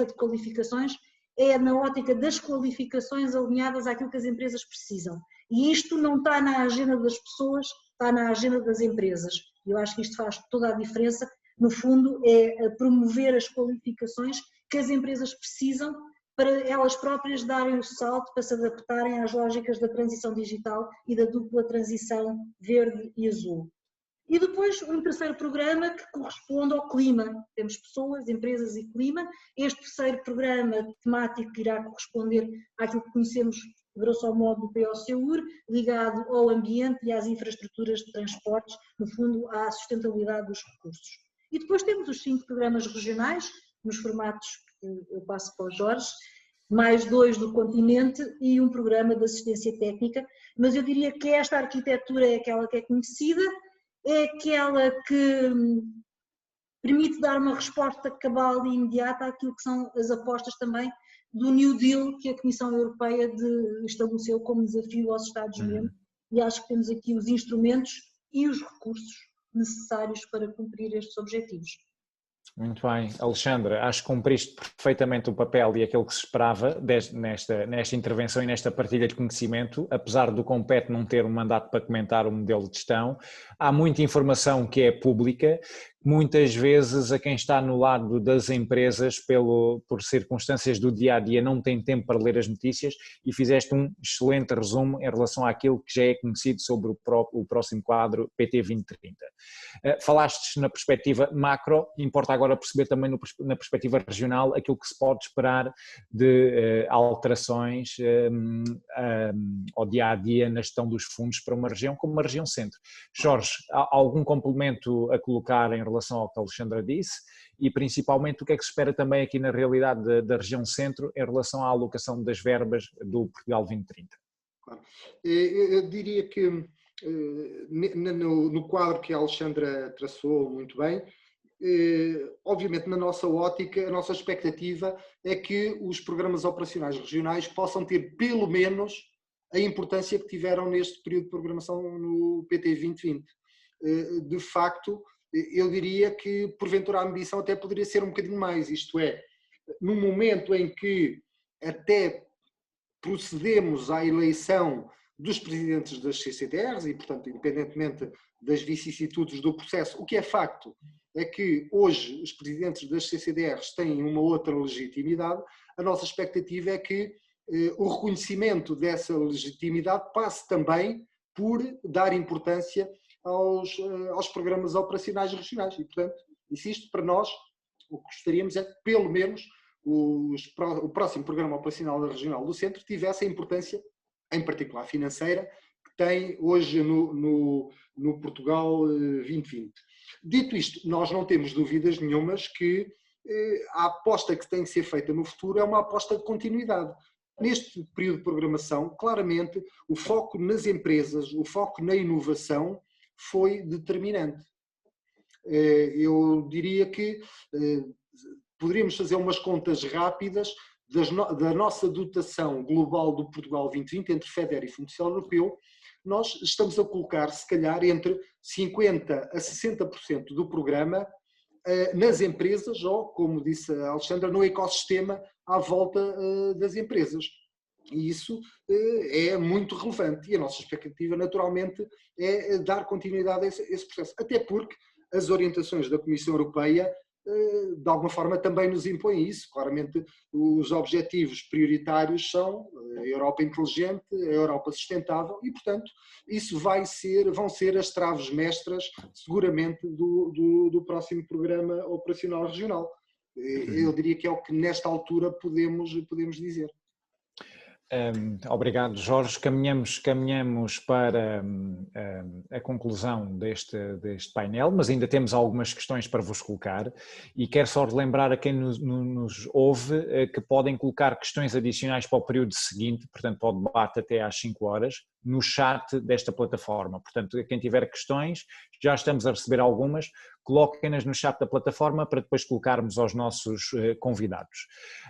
Speaker 3: de qualificações, é na ótica das qualificações alinhadas àquilo que as empresas precisam. E isto não está na agenda das pessoas, está na agenda das empresas. Eu acho que isto faz toda a diferença. No fundo, é promover as qualificações que as empresas precisam para elas próprias darem o salto para se adaptarem às lógicas da transição digital e da dupla transição verde e azul. E depois um terceiro programa que corresponde ao clima. Temos pessoas, empresas e clima. Este terceiro programa temático irá corresponder àquilo que conhecemos, grosso modo, do POCUR, ligado ao ambiente e às infraestruturas de transportes, no fundo, à sustentabilidade dos recursos. E depois temos os 5 programas regionais, nos formatos que eu passo para o Jorge, mais 2 do continente e um programa de assistência técnica, mas eu diria que esta arquitetura é aquela que é conhecida, é aquela que permite dar uma resposta cabal e imediata àquilo que são as apostas também do New Deal que a Comissão Europeia estabeleceu como desafio aos Estados-membros, e acho que temos aqui os instrumentos e os recursos necessários para cumprir estes objetivos.
Speaker 2: Muito bem, Alexandre, acho que cumpriste perfeitamente o papel e aquilo que se esperava nesta intervenção e nesta partilha de conhecimento, apesar do Compete não ter um mandato para comentar o modelo de gestão. Há muita informação que é pública, muitas vezes a quem está no lado das empresas, por circunstâncias do dia-a-dia, não tem tempo para ler as notícias, e fizeste um excelente resumo em relação àquilo que já é conhecido sobre o próximo quadro PT 2030. Falaste na perspectiva macro, importa agora perceber também na perspectiva regional aquilo que se pode esperar de alterações ao dia-a-dia na gestão dos fundos para uma região como a região centro. Jorge, há algum complemento a colocar em relação ao que a Alexandra disse e principalmente o que é que se espera também aqui na realidade da região centro em relação à alocação das verbas do Portugal 2030?
Speaker 4: Claro. Eu diria que no quadro que a Alexandra traçou muito bem, obviamente na nossa ótica, a nossa expectativa é que os programas operacionais regionais possam ter pelo menos a importância que tiveram neste período de programação no PT 2020. De facto, eu diria que porventura a ambição até poderia ser um bocadinho mais, isto é, num momento em que até procedemos à eleição dos presidentes das CCDRs e, portanto, independentemente das vicissitudes do processo, o que é facto é que hoje os presidentes das CCDRs têm uma outra legitimidade. A nossa expectativa é que o reconhecimento dessa legitimidade passe também por dar importância aos programas operacionais regionais e, portanto, insisto, para nós o que gostaríamos é que pelo menos o próximo programa operacional regional do centro tivesse a importância, em particular financeira, que tem hoje no Portugal 2020. Dito isto, nós não temos dúvidas nenhumas que a aposta que tem que ser feita no futuro é uma aposta de continuidade. Neste período de programação, claramente, o foco nas empresas, o foco na inovação foi determinante. Eu diria que poderíamos fazer umas contas rápidas da nossa dotação global do Portugal 2020 entre FEDER e Fundo Social Europeu. Nós estamos a colocar, se calhar, entre 50% a 60% do programa nas empresas ou, como disse a Alexandra, no ecossistema à volta das empresas. E isso é muito relevante e a nossa expectativa, naturalmente, é dar continuidade a esse processo. Até porque as orientações da Comissão Europeia, de alguma forma, também nos impõem isso. Claramente, os objetivos prioritários são a Europa inteligente, a Europa sustentável e, portanto, isso vão ser as traves mestras, seguramente, do próximo programa operacional regional. Eu diria que é o que, nesta altura, podemos dizer.
Speaker 2: Obrigado, Jorge. Caminhamos para a conclusão deste painel, mas ainda temos algumas questões para vos colocar e quero só relembrar a quem nos ouve que podem colocar questões adicionais para o período seguinte, portanto para o debate até às 5 horas, no chat desta plataforma. Portanto, quem tiver questões, já estamos a receber algumas, coloquem-nas no chat da plataforma para depois colocarmos aos nossos convidados.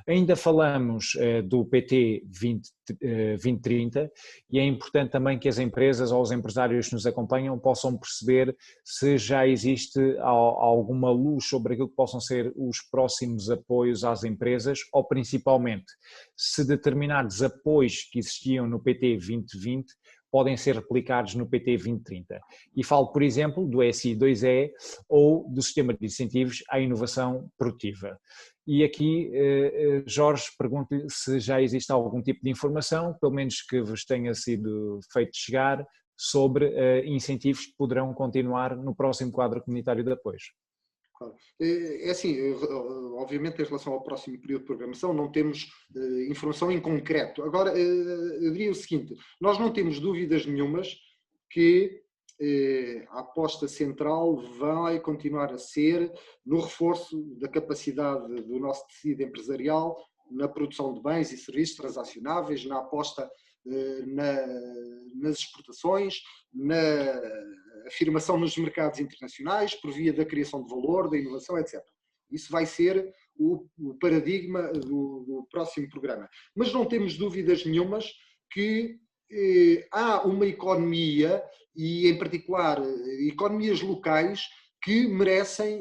Speaker 2: Ainda falamos do PT 2030 e é importante também que as empresas ou os empresários que nos acompanham possam perceber se já existe alguma luz sobre aquilo que possam ser os próximos apoios às empresas ou principalmente se determinados apoios que existiam no PT 2020 podem ser replicados no PT 2030. E falo, por exemplo, do SI2E ou do sistema de incentivos à inovação produtiva. E aqui, Jorge, pergunto-lhe se já existe algum tipo de informação, pelo menos que vos tenha sido feito chegar, sobre incentivos que poderão continuar no próximo quadro comunitário de apoios.
Speaker 4: É assim, obviamente em relação ao próximo período de programação não temos informação em concreto. Agora, eu diria o seguinte, nós não temos dúvidas nenhumas que a aposta central vai continuar a ser no reforço da capacidade do nosso tecido empresarial, na produção de bens e serviços transacionáveis, na aposta nas exportações, na afirmação nos mercados internacionais, por via da criação de valor, da inovação, etc. Isso vai ser o paradigma do próximo programa. Mas não temos dúvidas nenhumas que há uma economia, e em particular economias locais, que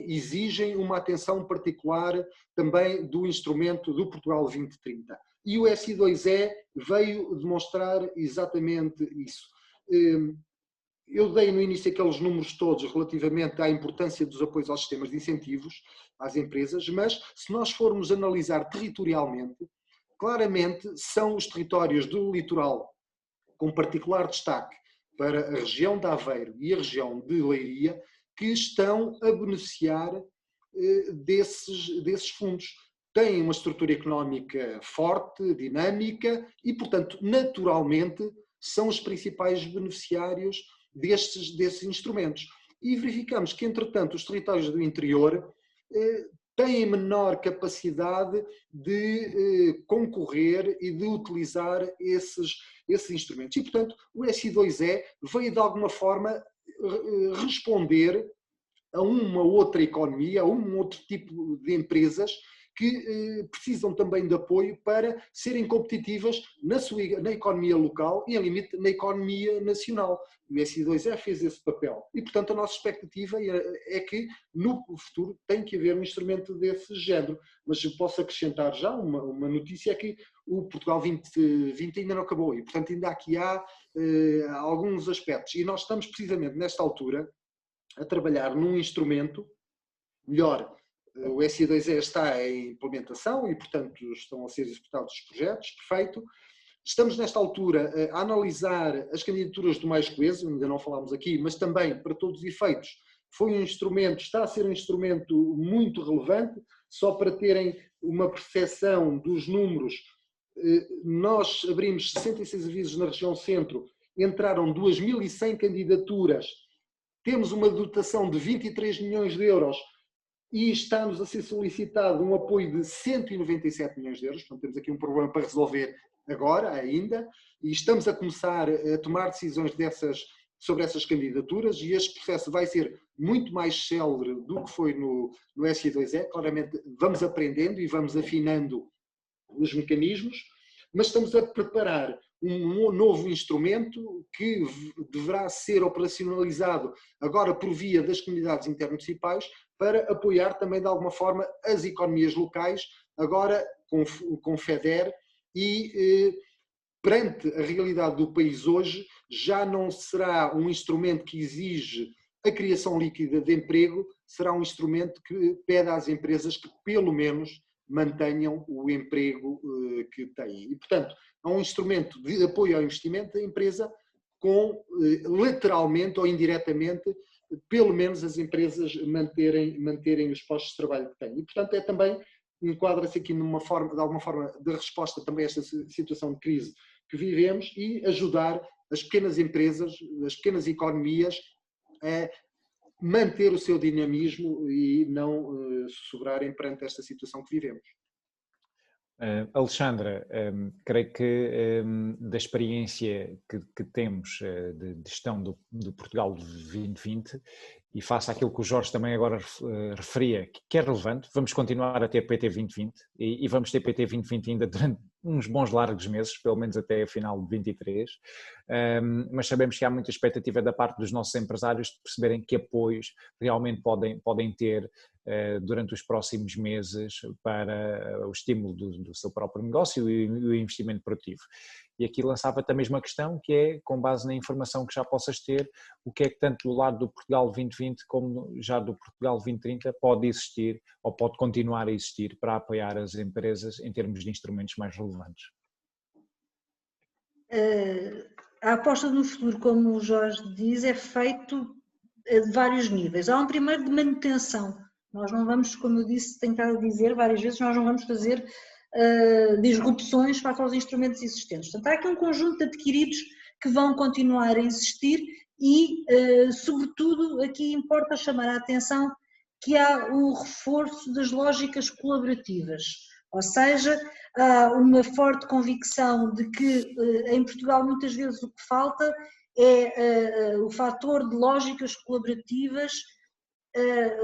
Speaker 4: exigem uma atenção particular também do instrumento do Portugal 2030. E o SI2E veio demonstrar exatamente isso. Eu dei no início aqueles números todos relativamente à importância dos apoios aos sistemas de incentivos às empresas, mas se nós formos analisar territorialmente, claramente são os territórios do litoral, com particular destaque para a região de Aveiro e a região de Leiria, que estão a beneficiar desses fundos. Têm uma estrutura económica forte, dinâmica e, portanto, naturalmente, são os principais beneficiários desses instrumentos. E verificamos que, entretanto, os territórios do interior têm menor capacidade de concorrer e de utilizar esses instrumentos. E, portanto, o SI2E veio, de alguma forma, responder a uma outra economia, a um outro tipo de empresas que precisam também de apoio para serem competitivas na economia local e, em limite, na economia nacional. O SI2E fez esse papel. E, portanto, a nossa expectativa é que, no futuro, tem que haver um instrumento desse género. Mas eu posso acrescentar já uma notícia, é que o Portugal 2020 ainda não acabou. E, portanto, ainda aqui há alguns aspectos. E nós estamos, precisamente, nesta altura, a trabalhar num instrumento melhor. O SI2E está em implementação e, portanto, estão a ser executados os projetos, perfeito. Estamos, nesta altura, a analisar as candidaturas do Mais Coeso, ainda não falámos aqui, mas também, para todos os efeitos, foi um instrumento, está a ser um instrumento muito relevante. Só para terem uma percepção dos números, nós abrimos 66 avisos na região centro, entraram 2.100 candidaturas, temos uma dotação de 23 milhões de euros, e está-nos a ser solicitado um apoio de 197 milhões de euros, portanto temos aqui um problema para resolver agora ainda, e estamos a começar a tomar decisões sobre essas candidaturas, e este processo vai ser muito mais célere do que foi no SI2E, claramente vamos aprendendo e vamos afinando os mecanismos, mas estamos a preparar um novo instrumento que deverá ser operacionalizado agora por via das comunidades intermunicipais, para apoiar também de alguma forma as economias locais, agora com FEDER, e perante a realidade do país hoje, já não será um instrumento que exige a criação líquida de emprego, será um instrumento que pede às empresas que pelo menos mantenham o emprego que têm. E, portanto, é um instrumento de apoio ao investimento da empresa com, lateralmente ou indiretamente, pelo menos as empresas manterem os postos de trabalho que têm. E, portanto, é também, enquadra-se aqui de alguma forma, de resposta também a esta situação de crise que vivemos e ajudar as pequenas empresas, as pequenas economias a manter o seu dinamismo e não sussurrarem perante esta situação que vivemos.
Speaker 2: Alexandra, creio que da experiência que temos de gestão do Portugal de 2020 e face àquilo que o Jorge também agora referia, que é relevante, vamos continuar a ter PT 2020 e vamos ter PT 2020 ainda durante uns bons largos meses, pelo menos até a final de 23, mas sabemos que há muita expectativa da parte dos nossos empresários de perceberem que apoios realmente podem ter durante os próximos meses para o estímulo do seu próprio negócio e o investimento produtivo. E aqui lançava-te a mesma questão, que é, com base na informação que já possas ter, o que é que tanto do lado do Portugal 2020 como já do Portugal 2030 pode existir ou pode continuar a existir para apoiar as empresas em termos de instrumentos mais relevantes?
Speaker 3: A aposta no futuro, como o Jorge diz, é feito de vários níveis. Há um primeiro de manutenção. Nós não vamos, como eu disse, tenho estado a dizer várias vezes, nós não vamos fazer disrupções face aos instrumentos existentes. Portanto, há aqui um conjunto de adquiridos que vão continuar a existir e, sobretudo, aqui importa chamar a atenção que há o reforço das lógicas colaborativas, ou seja, há uma forte convicção de que em Portugal muitas vezes o que falta é o fator de lógicas colaborativas,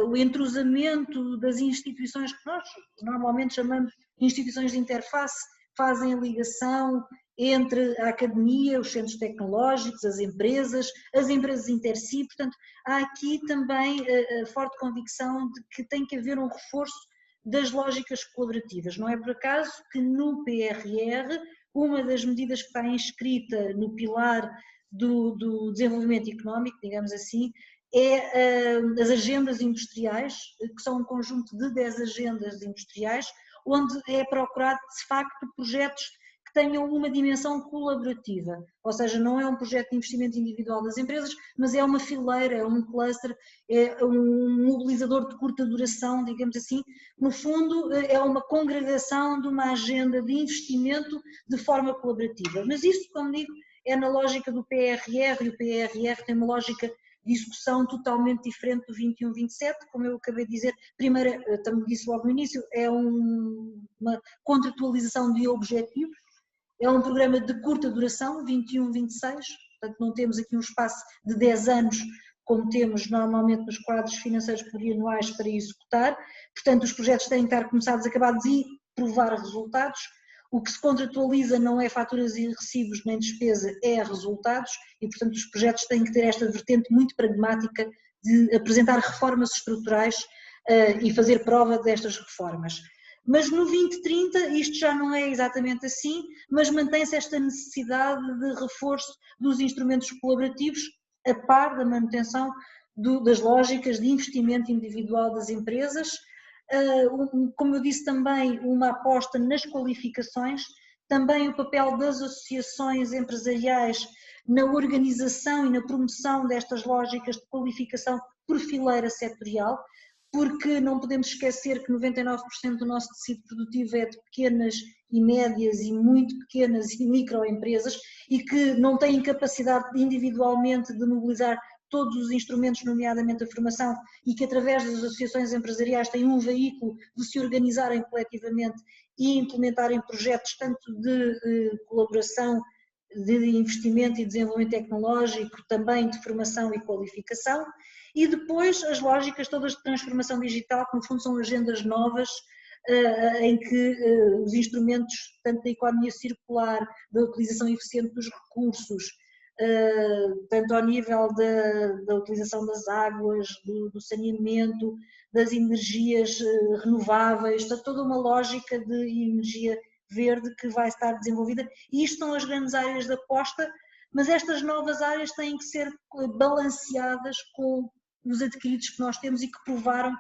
Speaker 3: o entrosamento das instituições que nós normalmente chamamos de instituições de interface, fazem a ligação entre a academia, os centros tecnológicos, as empresas inter si. Portanto, há aqui também a forte convicção de que tem que haver um reforço das lógicas colaborativas. Não é por acaso que no PRR, uma das medidas que está inscrita no pilar do desenvolvimento económico, digamos assim, é as agendas industriais, que são um conjunto de 10 agendas industriais, onde é procurado, de facto, projetos que tenham uma dimensão colaborativa, ou seja, não é um projeto de investimento individual das empresas, mas é uma fileira, é um cluster, é um mobilizador de curta duração, digamos assim. No fundo, é uma congregação de uma agenda de investimento de forma colaborativa. Mas isso, como digo, é na lógica do PRR, e o PRR tem uma lógica de execução totalmente diferente do 21-27, como eu acabei de dizer. Primeiro, também disse logo no início, é uma contratualização de objetivos, é um programa de curta duração, 21-26, portanto não temos aqui um espaço de 10 anos como temos normalmente nos quadros financeiros plurianuais para executar, portanto os projetos têm que estar começados, acabados e provar resultados. O que se contratualiza não é faturas e recibos nem despesa, é resultados e portanto os projetos têm que ter esta vertente muito pragmática de apresentar reformas estruturais e fazer prova destas reformas. Mas no 2030 isto já não é exatamente assim, mas mantém-se esta necessidade de reforço dos instrumentos colaborativos a par da manutenção das lógicas de investimento individual das empresas, como eu disse também, uma aposta nas qualificações, também o papel das associações empresariais na organização e na promoção destas lógicas de qualificação por fileira setorial, porque não podemos esquecer que 99% do nosso tecido produtivo é de pequenas e médias e muito pequenas e microempresas e que não têm capacidade individualmente de mobilizar todos os instrumentos, nomeadamente a formação, e que através das associações empresariais têm um veículo de se organizarem coletivamente e implementarem projetos tanto de colaboração, de investimento e desenvolvimento tecnológico, também de formação e qualificação, e depois as lógicas todas de transformação digital, que no fundo são agendas novas, em que os instrumentos, tanto da economia circular, da utilização eficiente dos recursos, tanto ao nível da utilização das águas, do saneamento, das energias renováveis, está toda uma lógica de energia verde que vai estar desenvolvida, e isto são as grandes áreas de aposta, mas estas novas áreas têm que ser balanceadas com os adquiridos que nós temos e que provaram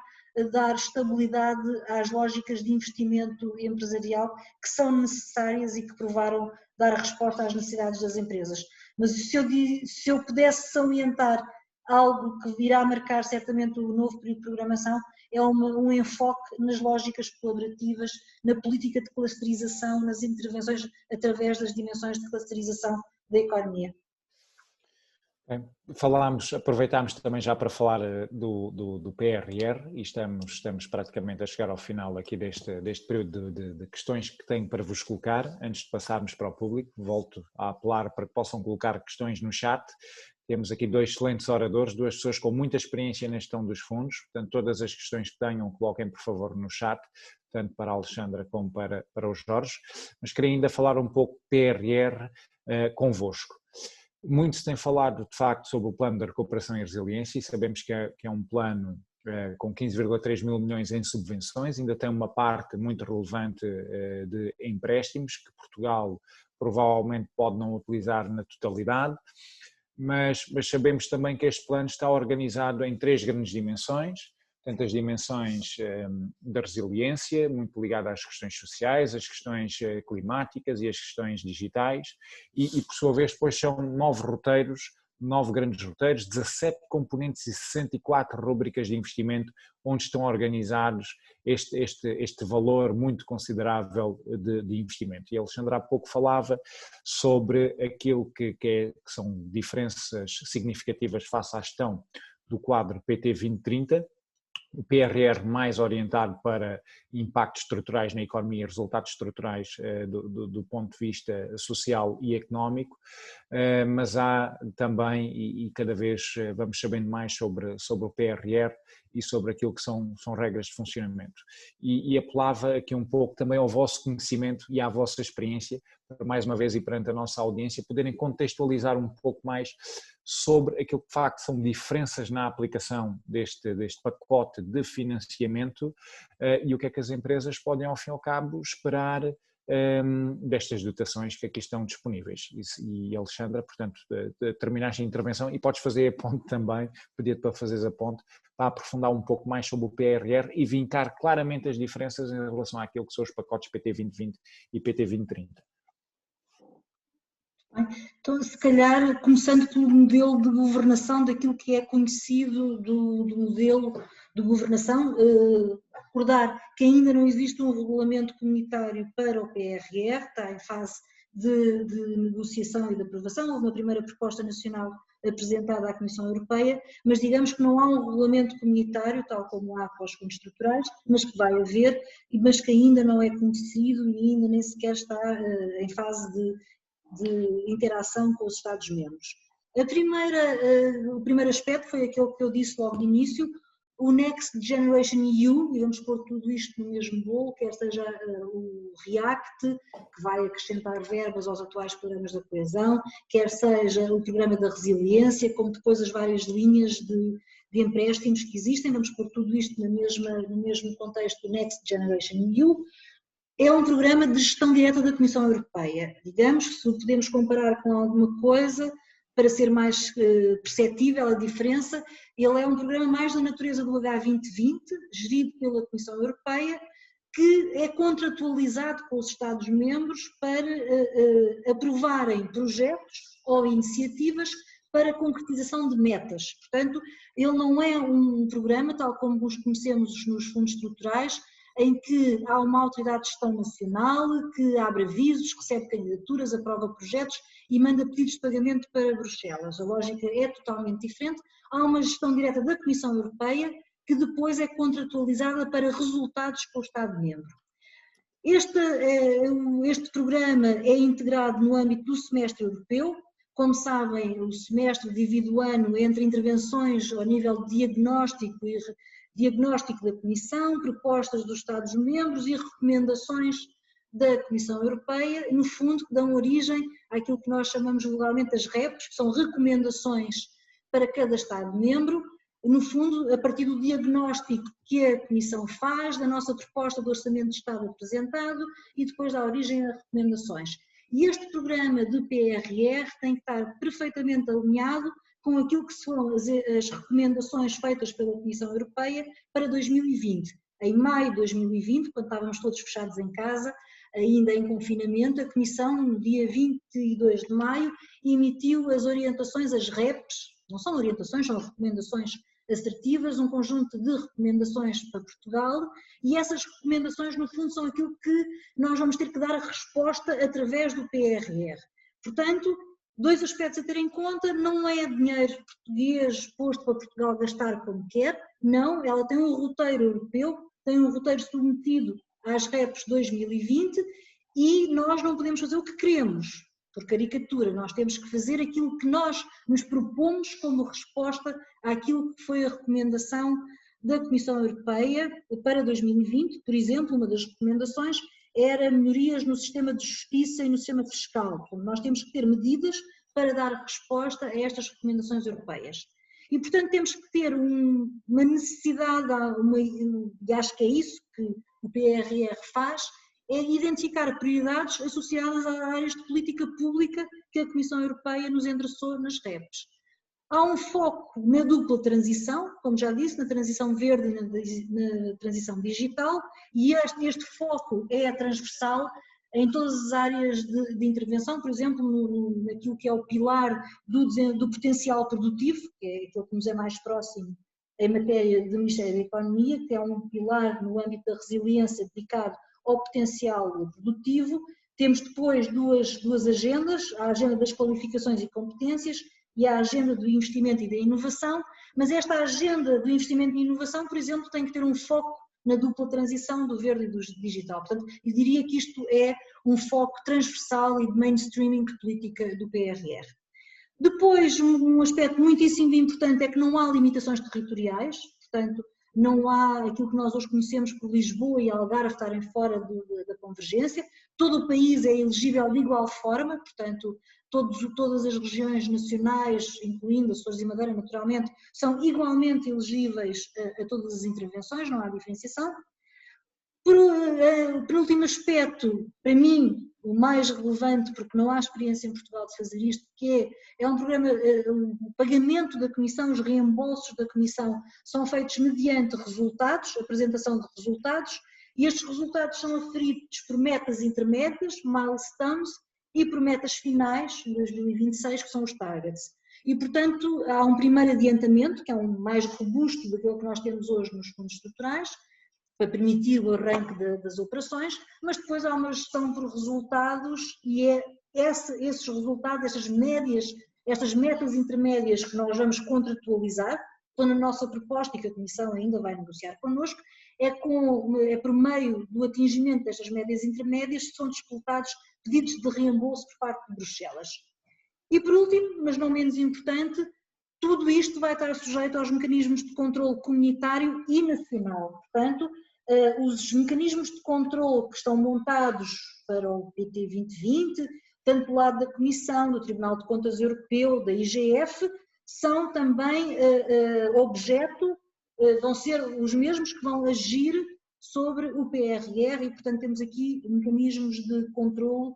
Speaker 3: dar estabilidade às lógicas de investimento empresarial que são necessárias e que provaram dar resposta às necessidades das empresas. Mas se eu pudesse salientar algo que irá marcar certamente o novo período de programação, é um enfoque nas lógicas colaborativas, na política de clusterização, nas intervenções através das dimensões de clusterização da economia.
Speaker 2: Aproveitámos também já para falar do PRR e estamos praticamente a chegar ao final aqui deste período de questões que tenho para vos colocar. Antes de passarmos para o público, volto a apelar para que possam colocar questões no chat. Temos aqui dois excelentes oradores, duas pessoas com muita experiência na gestão dos fundos, portanto todas as questões que tenham coloquem por favor no chat, tanto para a Alexandra como para o Jorge, mas queria ainda falar um pouco PRR convosco. Muito se tem falado de facto sobre o plano de recuperação e resiliência e sabemos que é um plano com 15,3 mil milhões em subvenções, ainda tem uma parte muito relevante de empréstimos que Portugal provavelmente pode não utilizar na totalidade, mas sabemos também que este plano está organizado em três grandes dimensões, tanto as dimensões da resiliência, muito ligada às questões sociais, às questões climáticas e às questões digitais, e por sua vez depois são 9 grandes roteiros, 17 componentes e 64 rúbricas de investimento, onde estão organizados este valor muito considerável de investimento. E a Alexandra há pouco falava sobre aquilo que são diferenças significativas face à gestão do quadro PT 2030, o PRR mais orientado para impactos estruturais na economia e resultados estruturais do ponto de vista social e económico, mas há também, e cada vez vamos sabendo mais sobre o PRR e sobre aquilo que são regras de funcionamento. E apelava aqui um pouco também ao vosso conhecimento e à vossa experiência, para mais uma vez e perante a nossa audiência, poderem contextualizar um pouco mais sobre aquilo que de facto são diferenças na aplicação deste pacote de financiamento e o que é que as empresas podem ao fim e ao cabo esperar destas dotações que aqui estão disponíveis. E Alexandra, portanto, terminaste a intervenção e podes fazer a ponte também, pedir-te para fazeres a ponte, para aprofundar um pouco mais sobre o PRR e vincar claramente as diferenças em relação àquilo que são os pacotes PT 2020 e PT 2030.
Speaker 3: Então, se calhar, começando pelo modelo de governação, daquilo que é conhecido do modelo de governação, recordar que ainda não existe um regulamento comunitário para o PRR, está em fase de negociação e de aprovação. Houve uma primeira proposta nacional apresentada à Comissão Europeia, mas digamos que não há um regulamento comunitário, tal como há para os fundos estruturais, mas que vai haver, mas que ainda não é conhecido e ainda nem sequer está em fase de interação com os Estados-membros. O primeiro aspecto foi aquele que eu disse logo de início, o Next Generation EU, e vamos pôr tudo isto no mesmo bolo, quer seja o REACT, que vai acrescentar verbas aos atuais programas da coesão, quer seja o programa da resiliência, como depois as várias linhas de empréstimos que existem, vamos pôr tudo isto no mesmo contexto do Next Generation EU. É um programa de gestão direta da Comissão Europeia. Digamos que se o podemos comparar com alguma coisa, para ser mais perceptível a diferença, ele é um programa mais da natureza do H2020, gerido pela Comissão Europeia, que é contratualizado com os Estados-membros para aprovarem projetos ou iniciativas para a concretização de metas. Portanto, ele não é um programa, tal como os conhecemos nos fundos estruturais, em que há uma autoridade de gestão nacional que abre avisos, recebe candidaturas, aprova projetos e manda pedidos de pagamento para Bruxelas. A lógica é totalmente diferente. Há uma gestão direta da Comissão Europeia que depois é contratualizada para resultados com o Estado-membro. Este programa é integrado no âmbito do semestre europeu. Como sabem, o semestre divide o ano entre intervenções ao nível diagnóstico da Comissão, propostas dos Estados-membros e recomendações da Comissão Europeia, no fundo que dão origem àquilo que nós chamamos vulgarmente as REPs, que são recomendações para cada Estado-membro, no fundo a partir do diagnóstico que a Comissão faz, da nossa proposta do Orçamento de Estado apresentado e depois dá origem a recomendações. E este programa de PRR tem que estar perfeitamente alinhado com aquilo que são as recomendações feitas pela Comissão Europeia para 2020. Em maio de 2020, quando estávamos todos fechados em casa, ainda em confinamento, a Comissão, no dia 22 de maio, emitiu as orientações, as REPs, não são orientações, são recomendações assertivas, um conjunto de recomendações para Portugal, e essas recomendações, no fundo, são aquilo que nós vamos ter que dar a resposta através do PRR. Portanto, dois aspectos a ter em conta: não é dinheiro português posto para Portugal gastar como quer, não, ela tem um roteiro europeu, tem um roteiro submetido às REPs 2020 e nós não podemos fazer o que queremos, por caricatura, nós temos que fazer aquilo que nós nos propomos como resposta àquilo que foi a recomendação da Comissão Europeia para 2020. Por exemplo, uma das recomendações era melhorias no sistema de justiça e no sistema fiscal. Nós temos que ter medidas para dar resposta a estas recomendações europeias. E, portanto, temos que ter uma necessidade, e acho que é isso que o PRR faz, é identificar prioridades associadas às áreas de política pública que a Comissão Europeia nos endereçou nas REPs. Há um foco na dupla transição, como já disse, na transição verde e na transição digital, e este foco é transversal em todas as áreas de intervenção, por exemplo, naquilo que é o pilar do potencial produtivo, que é aquilo que nos é mais próximo em matéria de Ministério da Economia, que é um pilar no âmbito da resiliência dedicado ao potencial produtivo. Temos depois duas agendas, a agenda das qualificações e competências e a agenda do investimento e da inovação, mas esta agenda do investimento e inovação, por exemplo, tem que ter um foco na dupla transição do verde e do digital. Portanto, eu diria que isto é um foco transversal e de mainstreaming de política do PRR. Depois, um aspecto muitíssimo importante é que não há limitações territoriais, portanto, não há aquilo que nós hoje conhecemos por Lisboa e Algarve estarem fora da convergência. Todo o país é elegível de igual forma, portanto, todas as regiões nacionais, incluindo Açores e Madeira, naturalmente, são igualmente elegíveis a todas as intervenções, não há diferenciação. Penúltimo aspecto, para mim, o mais relevante, porque não há experiência em Portugal de fazer isto, que é um programa, o pagamento da Comissão, os reembolsos da Comissão são feitos mediante resultados, apresentação de resultados, e estes resultados são aferidos por metas intermédias, milestones, e por metas finais, em 2026, que são os targets. E, portanto, há um primeiro adiantamento, que é um mais robusto do que o que nós temos hoje nos fundos estruturais, para permitir o arranque das operações, mas depois há uma gestão por resultados e é esses resultados, estas metas intermédias que nós vamos contratualizar, estão na nossa proposta e que a Comissão ainda vai negociar connosco, é por meio do atingimento destas médias intermédias que são disputados pedidos de reembolso por parte de Bruxelas. E por último, mas não menos importante, tudo isto vai estar sujeito aos mecanismos de controle comunitário e nacional. Portanto, os mecanismos de controle que estão montados para o PT 2020, tanto do lado da Comissão, do Tribunal de Contas Europeu, da IGF, são também objeto, vão ser os mesmos que vão agir sobre o PRR e, portanto, temos aqui mecanismos de controle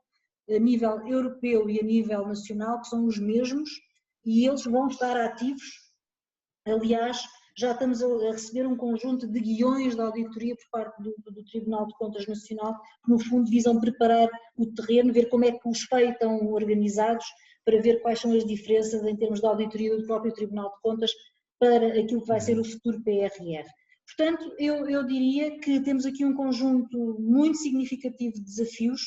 Speaker 3: a nível europeu e a nível nacional que são os mesmos e eles vão estar ativos. Aliás, já estamos a receber um conjunto de guiões de auditoria por parte do Tribunal de Contas Nacional, que no fundo visam preparar o terreno, ver como é que os FEI estão organizados, para ver quais são as diferenças em termos de auditoria do próprio Tribunal de Contas para aquilo que vai ser o futuro PRR. Portanto, eu diria que temos aqui um conjunto muito significativo de desafios,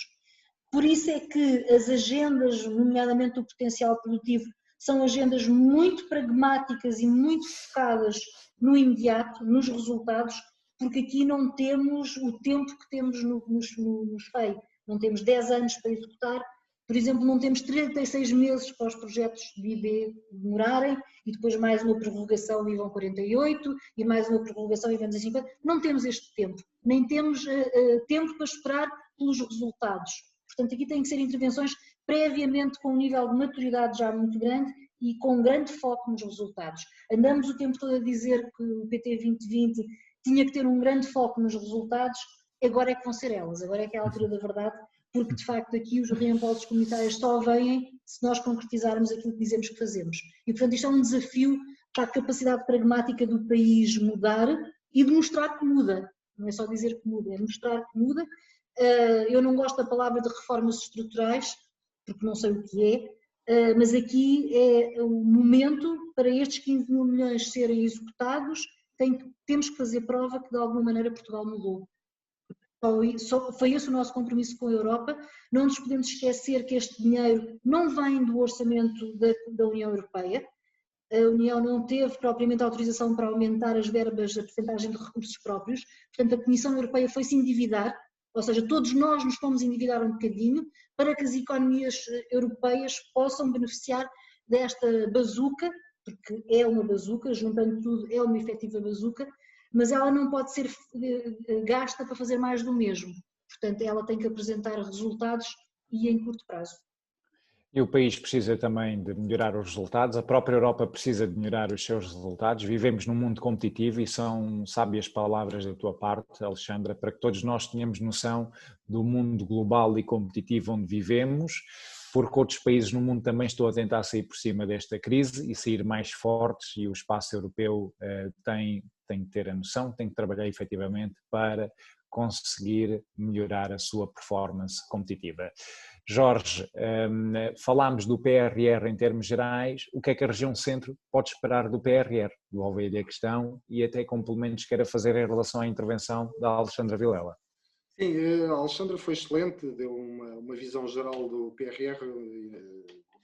Speaker 3: por isso é que as agendas, nomeadamente do potencial produtivo, são agendas muito pragmáticas e muito focadas no imediato, nos resultados, porque aqui não temos o tempo que temos nos FEI, não temos 10 anos para executar, por exemplo, não temos 36 meses para os projetos de IB demorarem e depois mais uma prorrogação e vão 48 e mais uma prorrogação e vamos a 50, não temos este tempo, nem temos tempo para esperar pelos resultados. Portanto, aqui têm que ser intervenções previamente com um nível de maturidade já muito grande e com grande foco nos resultados. Andamos o tempo todo a dizer que o PT 2020 tinha que ter um grande foco nos resultados, agora é que vão ser elas, agora é que é a altura da verdade, porque de facto aqui os reembolsos comunitários só vêm se nós concretizarmos aquilo que dizemos que fazemos. E portanto isto é um desafio para a capacidade pragmática do país mudar e de mostrar que muda, não é só dizer que muda, é mostrar que muda. Eu não gosto da palavra de reformas estruturais, porque não sei o que é, mas aqui é o momento para estes 15 mil milhões serem executados, temos que fazer prova que de alguma maneira Portugal mudou. Foi esse o nosso compromisso com a Europa, não nos podemos esquecer que este dinheiro não vem do orçamento da União Europeia, a União não teve propriamente autorização para aumentar as verbas, a percentagem de recursos próprios, portanto a Comissão Europeia foi-se endividar, ou seja, todos nós nos fomos endividar um bocadinho para que as economias europeias possam beneficiar desta bazuca, porque é uma bazuca, juntando tudo é uma efetiva bazuca, mas ela não pode ser gasta para fazer mais do mesmo. Portanto, ela tem que apresentar resultados e em curto prazo.
Speaker 2: E o país precisa também de melhorar os resultados, a própria Europa precisa de melhorar os seus resultados. Vivemos num mundo competitivo e são sábias palavras da tua parte, Alexandra, para que todos nós tenhamos noção do mundo global e competitivo onde vivemos, porque outros países no mundo também estão a tentar sair por cima desta crise e sair mais fortes, e o espaço europeu tem que ter a noção, tem que trabalhar efetivamente para conseguir melhorar a sua performance competitiva. Jorge, falámos do PRR em termos gerais, o que é que a região centro pode esperar do PRR? Devolver-lhe a questão e até complementos queira fazer em relação à intervenção da Alexandra Vilela.
Speaker 4: Sim, a Alexandra foi excelente, deu uma visão geral do PRR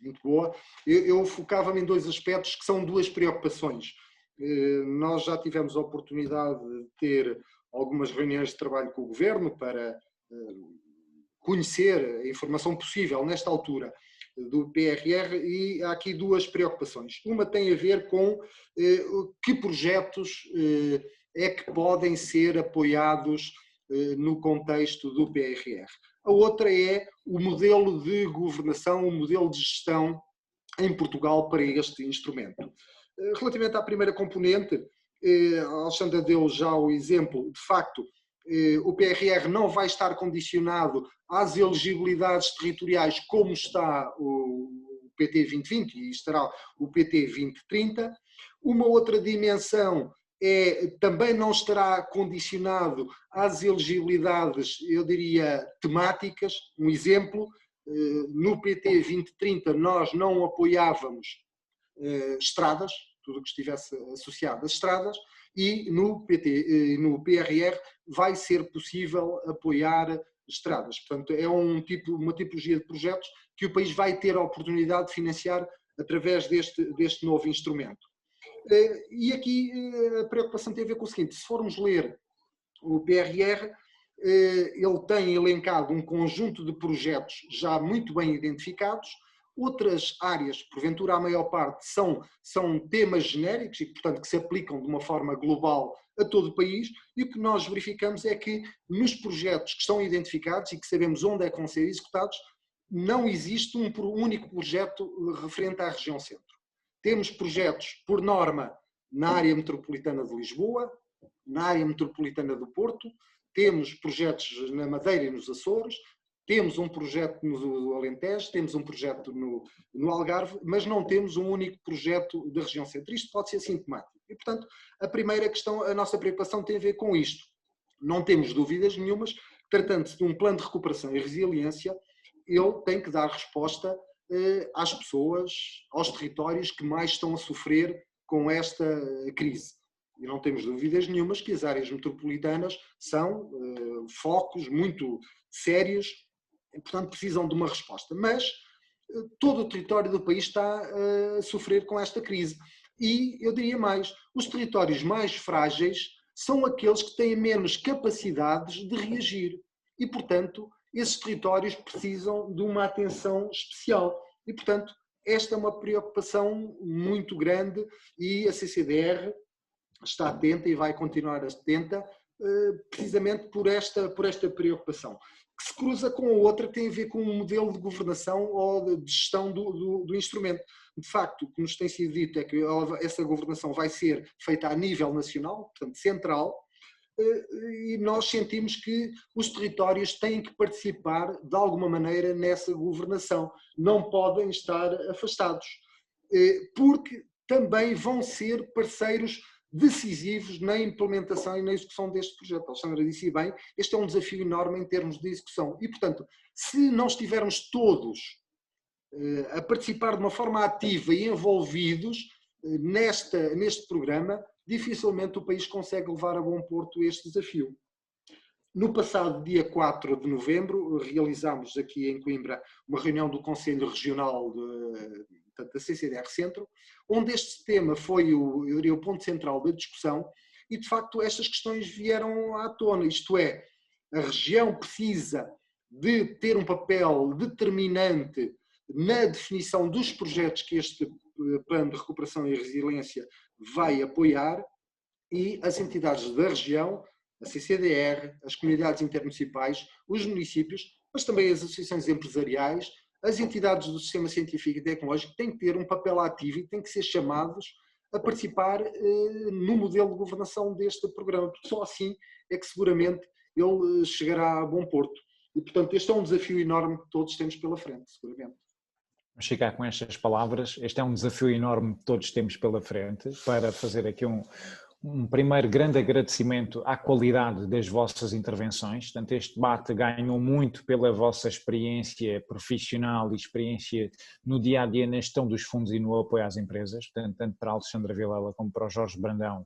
Speaker 4: muito boa. Eu focava-me em dois aspectos que são duas preocupações. Nós já tivemos a oportunidade de ter algumas reuniões de trabalho com o Governo para conhecer a informação possível nesta altura do PRR e há aqui duas preocupações. Uma tem a ver com que projetos é que podem ser apoiados no contexto do PRR. A outra é o modelo de governação, o modelo de gestão em Portugal para este instrumento. Relativamente à primeira componente, a Alexandra deu já o exemplo, de facto, o PRR não vai estar condicionado às elegibilidades territoriais como está o PT 2020 e estará o PT 2030. Uma outra dimensão também não estará condicionado às elegibilidades, eu diria, temáticas. Um exemplo, no PT 2030 nós não apoiávamos estradas, tudo o que estivesse associado às estradas, e no PRR vai ser possível apoiar estradas. Portanto, é uma tipologia de projetos que o país vai ter a oportunidade de financiar através deste novo instrumento. E aqui a preocupação tem a ver com o seguinte: se formos ler o PRR, ele tem elencado um conjunto de projetos já muito bem identificados, Outras áreas, porventura a maior parte, são temas genéricos e, portanto, que se aplicam de uma forma global a todo o país, e o que nós verificamos é que nos projetos que estão identificados e que sabemos onde é que vão ser executados, não existe um único projeto referente à região centro. Temos projetos, por norma, na área metropolitana de Lisboa, na área metropolitana do Porto, temos projetos na Madeira e nos Açores, temos um projeto no Alentejo, temos um projeto no Algarve, mas não temos um único projeto da região centro. Isto pode ser sintomático. E, portanto, a primeira questão, a nossa preocupação tem a ver com isto. Não temos dúvidas nenhumas, tratando-se de um plano de recuperação e resiliência, ele tem que dar resposta às pessoas, aos territórios que mais estão a sofrer com esta crise. E não temos dúvidas nenhumas que as áreas metropolitanas são focos muito sérios e, portanto, precisam de uma resposta. Mas todo o território do país está a sofrer com esta crise. E eu diria mais, os territórios mais frágeis são aqueles que têm menos capacidades de reagir. E, portanto, esses territórios precisam de uma atenção especial. E, portanto, esta é uma preocupação muito grande e a CCDR está atenta e vai continuar atenta precisamente por esta preocupação, que se cruza com a outra que tem a ver com um modelo de governação ou de gestão do instrumento. De facto, o que nos tem sido dito é que essa governação vai ser feita a nível nacional, portanto central, e nós sentimos que os territórios têm que participar de alguma maneira nessa governação, não podem estar afastados, porque também vão ser parceiros decisivos na implementação e na execução deste projeto. A Alexandra disse bem, este é um desafio enorme em termos de execução e, portanto, se não estivermos todos a participar de uma forma ativa e envolvidos neste programa, dificilmente o país consegue levar a bom porto este desafio. No passado dia 4 de novembro, realizámos aqui em Coimbra uma reunião do Conselho Regional da CCDR Centro, onde este tema foi eu diria, o ponto central da discussão e, de facto, estas questões vieram à tona, isto é, a região precisa de ter um papel determinante na definição dos projetos que este Plano de Recuperação e Resiliência vai apoiar e as entidades da região, a CCDR, as comunidades intermunicipais, os municípios, mas também as associações empresariais, as entidades do sistema científico e tecnológico têm que ter um papel ativo e têm que ser chamados a participar no modelo de governação deste programa, porque só assim é que seguramente ele chegará a bom porto. E, portanto, este é um desafio enorme que todos temos pela frente, seguramente.
Speaker 2: Vamos ficar com estas palavras. Este é um desafio enorme que todos temos pela frente para fazer aqui um primeiro grande agradecimento à qualidade das vossas intervenções. Portanto, este debate ganhou muito pela vossa experiência profissional e experiência no dia-a-dia na gestão dos fundos e no apoio às empresas. Portanto, tanto para a Alexandra Vilela como para o Jorge Brandão,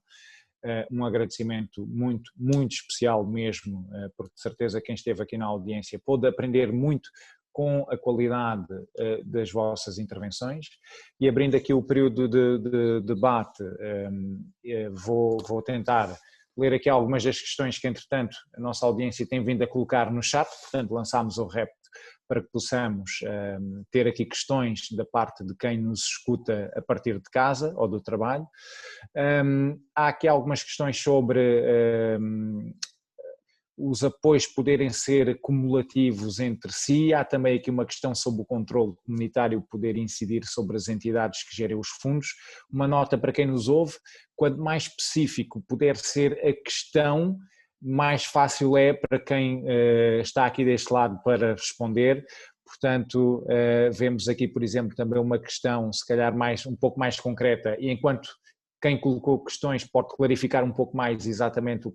Speaker 2: um agradecimento muito, muito especial mesmo, porque de certeza quem esteve aqui na audiência pôde aprender muito com a qualidade das vossas intervenções. E abrindo aqui o período de debate, vou tentar ler aqui algumas das questões que, entretanto, a nossa audiência tem vindo a colocar no chat, portanto lançámos o repto para que possamos ter aqui questões da parte de quem nos escuta a partir de casa ou do trabalho. Há aqui algumas questões sobre os apoios poderem ser cumulativos entre si, há também aqui uma questão sobre o controle comunitário poder incidir sobre as entidades que gerem os fundos. Uma nota para quem nos ouve, quanto mais específico puder ser a questão, mais fácil é para quem está aqui deste lado para responder. Portanto, vemos aqui, por exemplo, também uma questão se calhar um pouco mais concreta, e enquanto quem colocou questões pode clarificar um pouco mais exatamente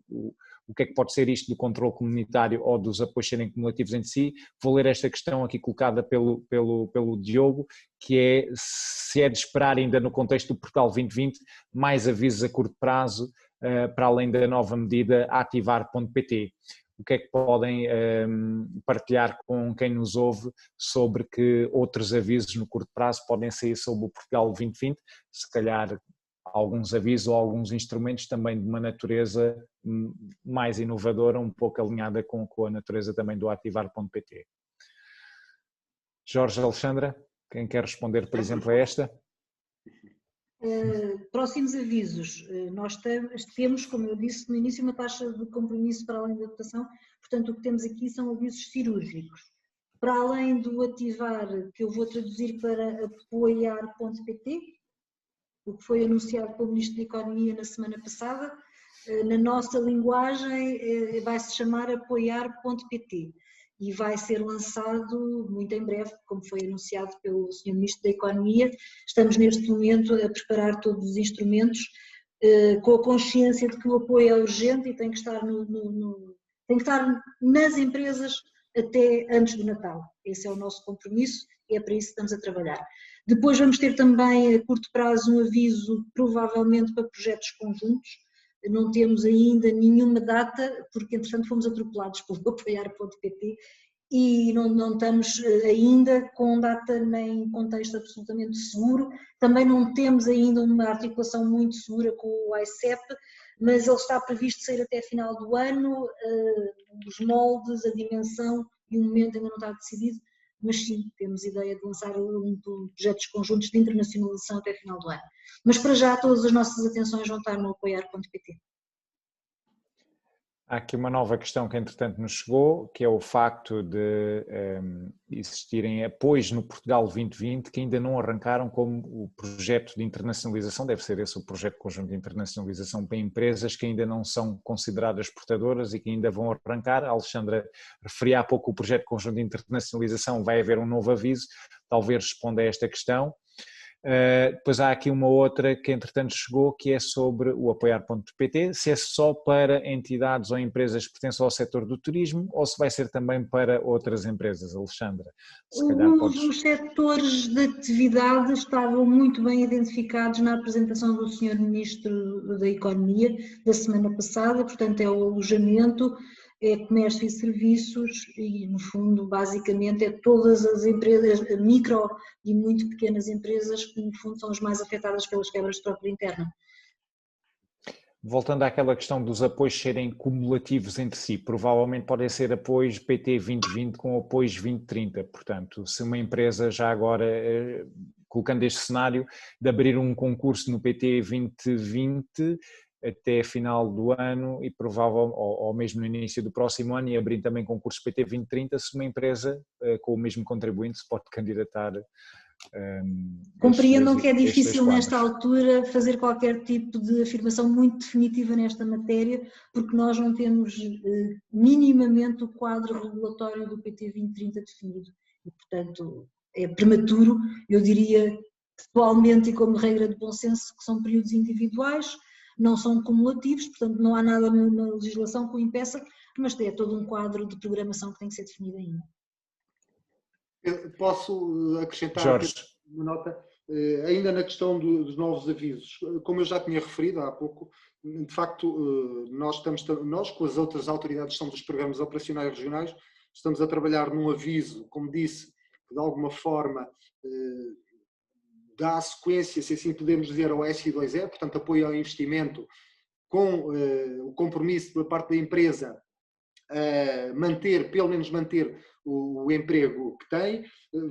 Speaker 2: o que é que pode ser isto do controle comunitário ou dos apoios serem cumulativos entre si. Vou ler esta questão aqui colocada pelo Diogo, que é se é de esperar ainda no contexto do Portugal 2020 mais avisos a curto prazo para além da nova medida ativar.pt. O que é que podem partilhar com quem nos ouve sobre que outros avisos no curto prazo podem sair sobre o Portugal 2020, se calhar alguns avisos ou alguns instrumentos também de uma natureza mais inovadora, um pouco alinhada com a natureza também do ativar.pt. Jorge, Alexandra? Quem quer responder, por exemplo, a esta?
Speaker 3: Próximos avisos. Nós temos, como eu disse no início, uma taxa de compromisso para além da dotação, portanto o que temos aqui são avisos cirúrgicos. Para além do ativar, que eu vou traduzir para apoiar.pt, o que foi anunciado pelo Ministro da Economia na semana passada, na nossa linguagem vai-se chamar apoiar.pt e vai ser lançado muito em breve, como foi anunciado pelo Sr. Ministro da Economia. Estamos neste momento a preparar todos os instrumentos com a consciência de que o apoio é urgente e tem que estar, tem que estar nas empresas até antes do Natal. Esse é o nosso compromisso e é para isso que estamos a trabalhar. Depois vamos ter também a curto prazo um aviso, provavelmente para projetos conjuntos. Não temos ainda nenhuma data, porque entretanto fomos atropelados pelo apoiar.pt e não estamos ainda com data nem contexto absolutamente seguro. Também não temos ainda uma articulação muito segura com o ICEP, mas ele está previsto sair até final do ano, os moldes, a dimensão e o momento ainda não está decidido, mas sim, temos ideia de lançar projetos conjuntos de internacionalização até final do ano. Mas para já todas as nossas atenções vão estar no apoiar.pt.
Speaker 2: Há aqui uma nova questão que entretanto nos chegou, que é o facto de existirem apoios no Portugal 2020 que ainda não arrancaram como o projeto de internacionalização, deve ser esse o projeto conjunto de internacionalização para empresas que ainda não são consideradas portadoras e que ainda vão arrancar. A Alexandra referia há pouco o projeto conjunto de internacionalização, vai haver um novo aviso, talvez responda a esta questão. Depois há aqui uma outra que entretanto chegou, que é sobre o apoiar.pt, se é só para entidades ou empresas que pertencem ao setor do turismo ou se vai ser também para outras empresas, Alexandra? Se calhar podes...
Speaker 3: Os setores de atividade estavam muito bem identificados na apresentação do Sr. Ministro da Economia da semana passada, portanto é o alojamento, é comércio e serviços e, no fundo, basicamente é todas as empresas, micro e muito pequenas empresas que, no fundo, são as mais afetadas pelas quebras de procura interna.
Speaker 2: Voltando àquela questão dos apoios serem cumulativos entre si, provavelmente podem ser apoios PT 2020 com apoios 2030, portanto, se uma empresa já agora, colocando este cenário, de abrir um concurso no PT 2020 até final do ano e provável, ou mesmo no início do próximo ano, e abrir também concurso PT 2030, se uma empresa com o mesmo contribuinte se pode candidatar.
Speaker 3: Compreendam que é difícil nesta altura fazer qualquer tipo de afirmação muito definitiva nesta matéria, porque nós não temos minimamente o quadro regulatório do PT 2030 definido e, portanto, é prematuro. Eu diria, pessoalmente e como regra de bom senso, que são períodos individuais, não são cumulativos, portanto não há nada na legislação que o impeça, mas é todo um quadro de programação que tem que ser definido ainda.
Speaker 4: Eu posso acrescentar
Speaker 2: Jorge.
Speaker 4: Uma nota, ainda na questão dos novos avisos. Como eu já tinha referido há pouco, de facto nós com as outras autoridades que são dos programas operacionais regionais, estamos a trabalhar num aviso, como disse, que de alguma forma dá sequência, se assim podemos dizer, ao SI2E, portanto apoio ao investimento, com o compromisso da parte da empresa pelo menos manter o emprego que tem.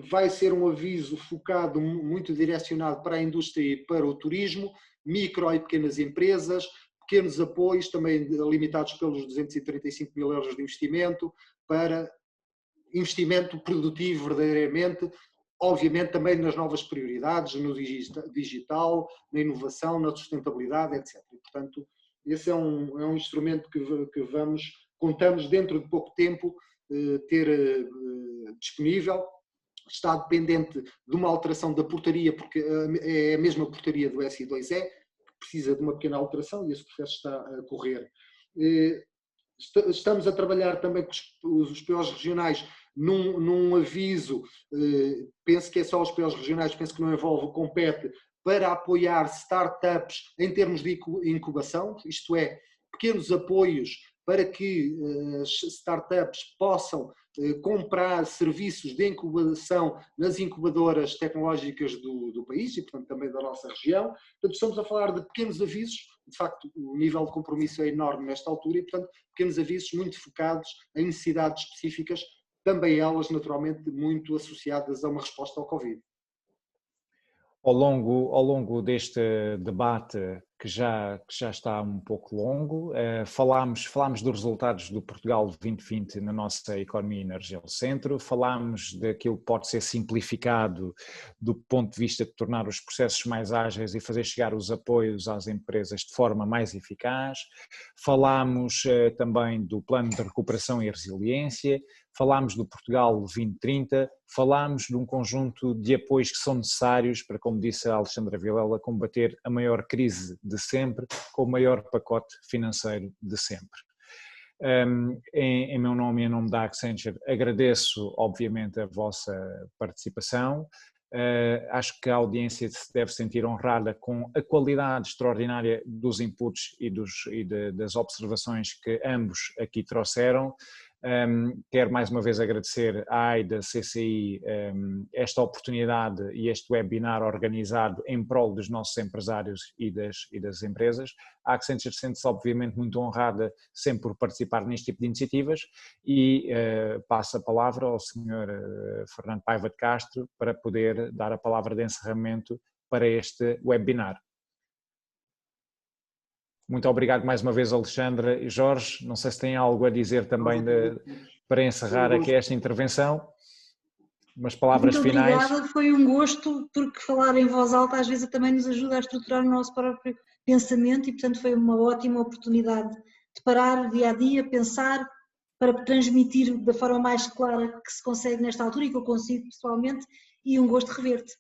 Speaker 4: Vai ser um aviso focado, muito direcionado para a indústria e para o turismo, micro e pequenas empresas, pequenos apoios também limitados pelos 235 mil euros de investimento, para investimento produtivo verdadeiramente, obviamente também nas novas prioridades, no digital, na inovação, na sustentabilidade, etc. E, portanto, esse é um instrumento que contamos dentro de pouco tempo ter disponível. Está dependente de uma alteração da portaria, porque é a mesma portaria do SI2E, que precisa de uma pequena alteração e esse processo está a correr. Estamos a trabalhar também com os POs regionais num aviso, penso que é só os POs regionais, penso que não envolve, compete, para apoiar startups em termos de incubação, isto é, pequenos apoios para que as startups possam comprar serviços de incubação nas incubadoras tecnológicas do país e, portanto, também da nossa região. Portanto, estamos a falar de pequenos avisos, de facto, o nível de compromisso é enorme nesta altura e, portanto, pequenos avisos muito focados em necessidades específicas, também elas, naturalmente, muito associadas a uma resposta ao Covid.
Speaker 2: Ao longo deste debate, que já está um pouco longo, falámos dos resultados do Portugal 2020 na nossa economia e energia ao centro, falámos daquilo que pode ser simplificado do ponto de vista de tornar os processos mais ágeis e fazer chegar os apoios às empresas de forma mais eficaz, falámos também do plano de recuperação e resiliência, falámos do Portugal 2030, falámos de um conjunto de apoios que são necessários para, como disse a Alexandra Vilela, combater a maior crise de sempre, com o maior pacote financeiro de sempre. Em meu nome e em nome da Accenture, agradeço obviamente a vossa participação. Acho que a audiência se deve sentir honrada com a qualidade extraordinária dos inputs e das observações que ambos aqui trouxeram. Quero mais uma vez agradecer à AIDA CCI esta oportunidade e este webinar organizado em prol dos nossos empresários e das empresas. A Accenture sente-se obviamente muito honrada sempre por participar neste tipo de iniciativas e passo a palavra ao Sr. Fernando Paiva de Castro para poder dar a palavra de encerramento para este webinar. Muito obrigado mais uma vez, Alexandra e Jorge. Não sei se têm algo a dizer também para encerrar aqui esta intervenção. Umas palavras
Speaker 3: muito
Speaker 2: finais.
Speaker 3: Obrigada, foi um gosto, porque falar em voz alta às vezes também nos ajuda a estruturar o nosso próprio pensamento e, portanto, foi uma ótima oportunidade de parar dia a dia, pensar, para transmitir da forma mais clara que se consegue nesta altura e que eu consigo pessoalmente, e um gosto de rever-te.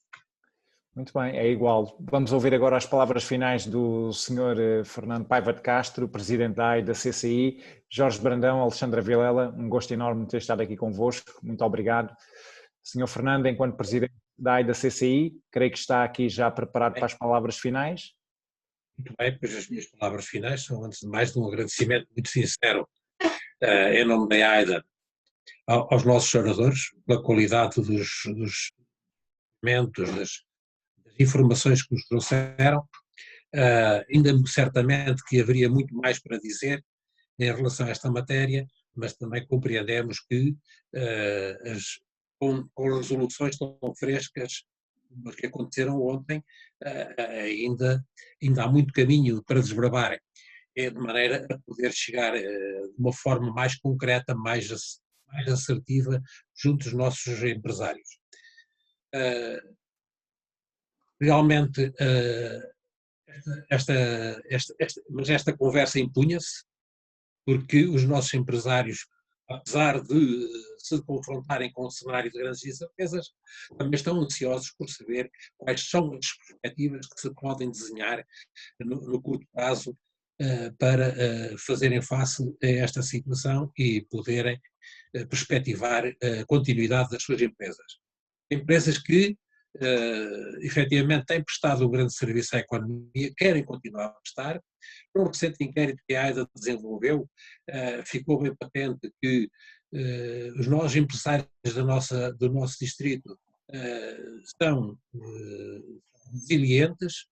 Speaker 2: Muito bem, é igual. Vamos ouvir agora as palavras finais do Sr. Fernando Paiva de Castro, Presidente da AIDA CCI, Jorge Brandão, Alexandra Vilela, um gosto enorme de ter estado aqui convosco, muito obrigado. Sr. Fernando, enquanto Presidente da AIDA CCI, creio que está aqui já preparado para as palavras finais.
Speaker 1: Muito bem, pois as minhas palavras finais são, antes de mais, de um agradecimento muito sincero, em nome da AIDA, aos nossos oradores, pela qualidade dos documentos, das informações que nos trouxeram. Ainda certamente que haveria muito mais para dizer em relação a esta matéria, mas também compreendemos que com resoluções tão frescas que aconteceram ontem, ainda há muito caminho para desbravar, de maneira a poder chegar de uma forma mais concreta, mais assertiva junto dos nossos empresários. Realmente, mas esta conversa impunha-se, porque os nossos empresários, apesar de se confrontarem com um cenário de grandes incertezas, também estão ansiosos por saber quais são as perspectivas que se podem desenhar no curto prazo para fazerem face a esta situação e poderem perspectivar a continuidade das suas empresas. Empresas que efetivamente têm prestado um grande serviço à economia, querem continuar a prestar. No recente inquérito que a AIDA desenvolveu, ficou bem patente que os novos empresários do nosso distrito são resilientes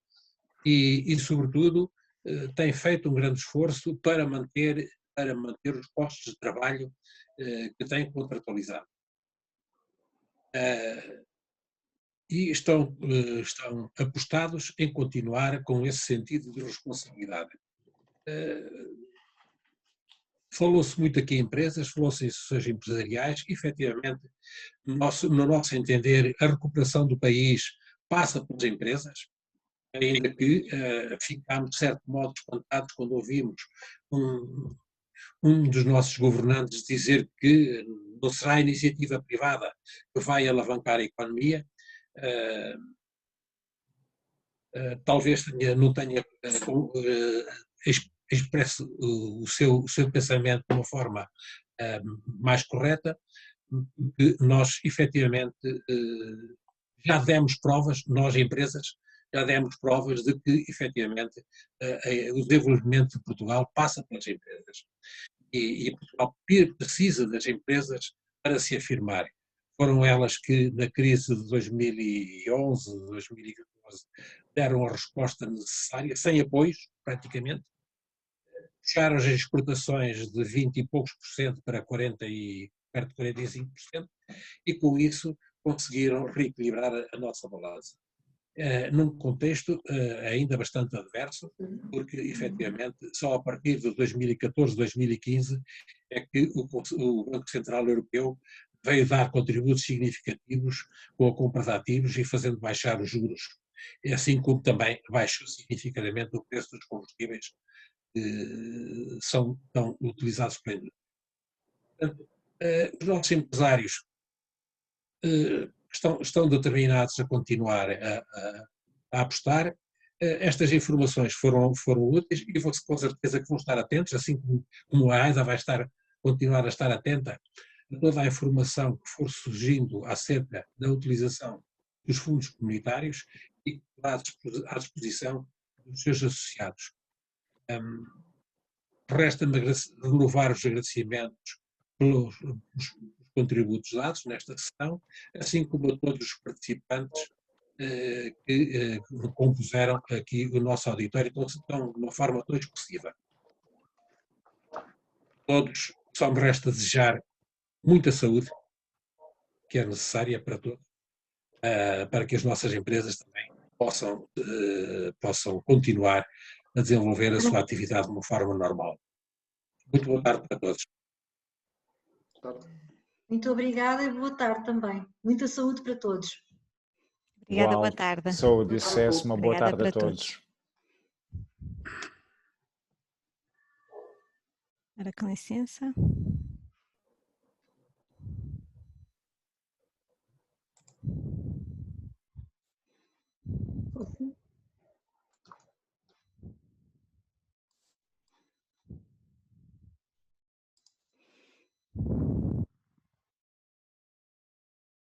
Speaker 1: e sobretudo, têm feito um grande esforço para manter os postos de trabalho que têm contratualizado. E estão apostados em continuar com esse sentido de responsabilidade. Falou-se muito aqui em empresas, falou-se em associações empresariais, e, efetivamente, no nosso entender, a recuperação do país passa pelas empresas, ainda que ficámos, de certo modo, espantados quando ouvimos um dos nossos governantes dizer que não será a iniciativa privada que vai alavancar a economia. Talvez não tenha expresso o seu pensamento de uma forma mais correta, porque nós efetivamente já demos provas, nós empresas, já demos provas de que efetivamente o desenvolvimento de Portugal passa pelas empresas e Portugal precisa das empresas para se afirmar. Foram elas que, na crise de 2011, 2014, deram a resposta necessária, sem apoios, praticamente, puxaram as exportações de 20 e poucos por cento para perto de 45%, e com isso conseguiram reequilibrar a nossa balança. num contexto ainda bastante adverso, porque efetivamente só a partir de 2014, 2015 é que o Banco Central Europeu veio dar contributos significativos com a compra de ativos e fazendo baixar os juros, assim como também baixou significativamente o preço dos combustíveis que são tão utilizados pela indústria. Portanto, os nossos empresários estão determinados a continuar a apostar. Estas informações foram úteis e vou com certeza que vão estar atentos, assim como a AIDA vai continuar a estar atenta a toda a informação que for surgindo acerca da utilização dos fundos comunitários e à disposição dos seus associados. Resta-me renovar os agradecimentos pelos contributos dados nesta sessão, assim como a todos os participantes que compuseram aqui o nosso auditório, então, de uma forma tão expressiva. Todos, só me resta desejar muita saúde, que é necessária para todos, para que as nossas empresas também possam continuar a desenvolver a sua atividade de uma forma normal. Muito boa tarde para todos.
Speaker 3: Muito obrigada e boa tarde também. Muita saúde para todos.
Speaker 5: Obrigada, boa tarde.
Speaker 2: Saúde e sucesso, uma boa tarde a todos.
Speaker 5: Ora, com licença.
Speaker 3: Posso?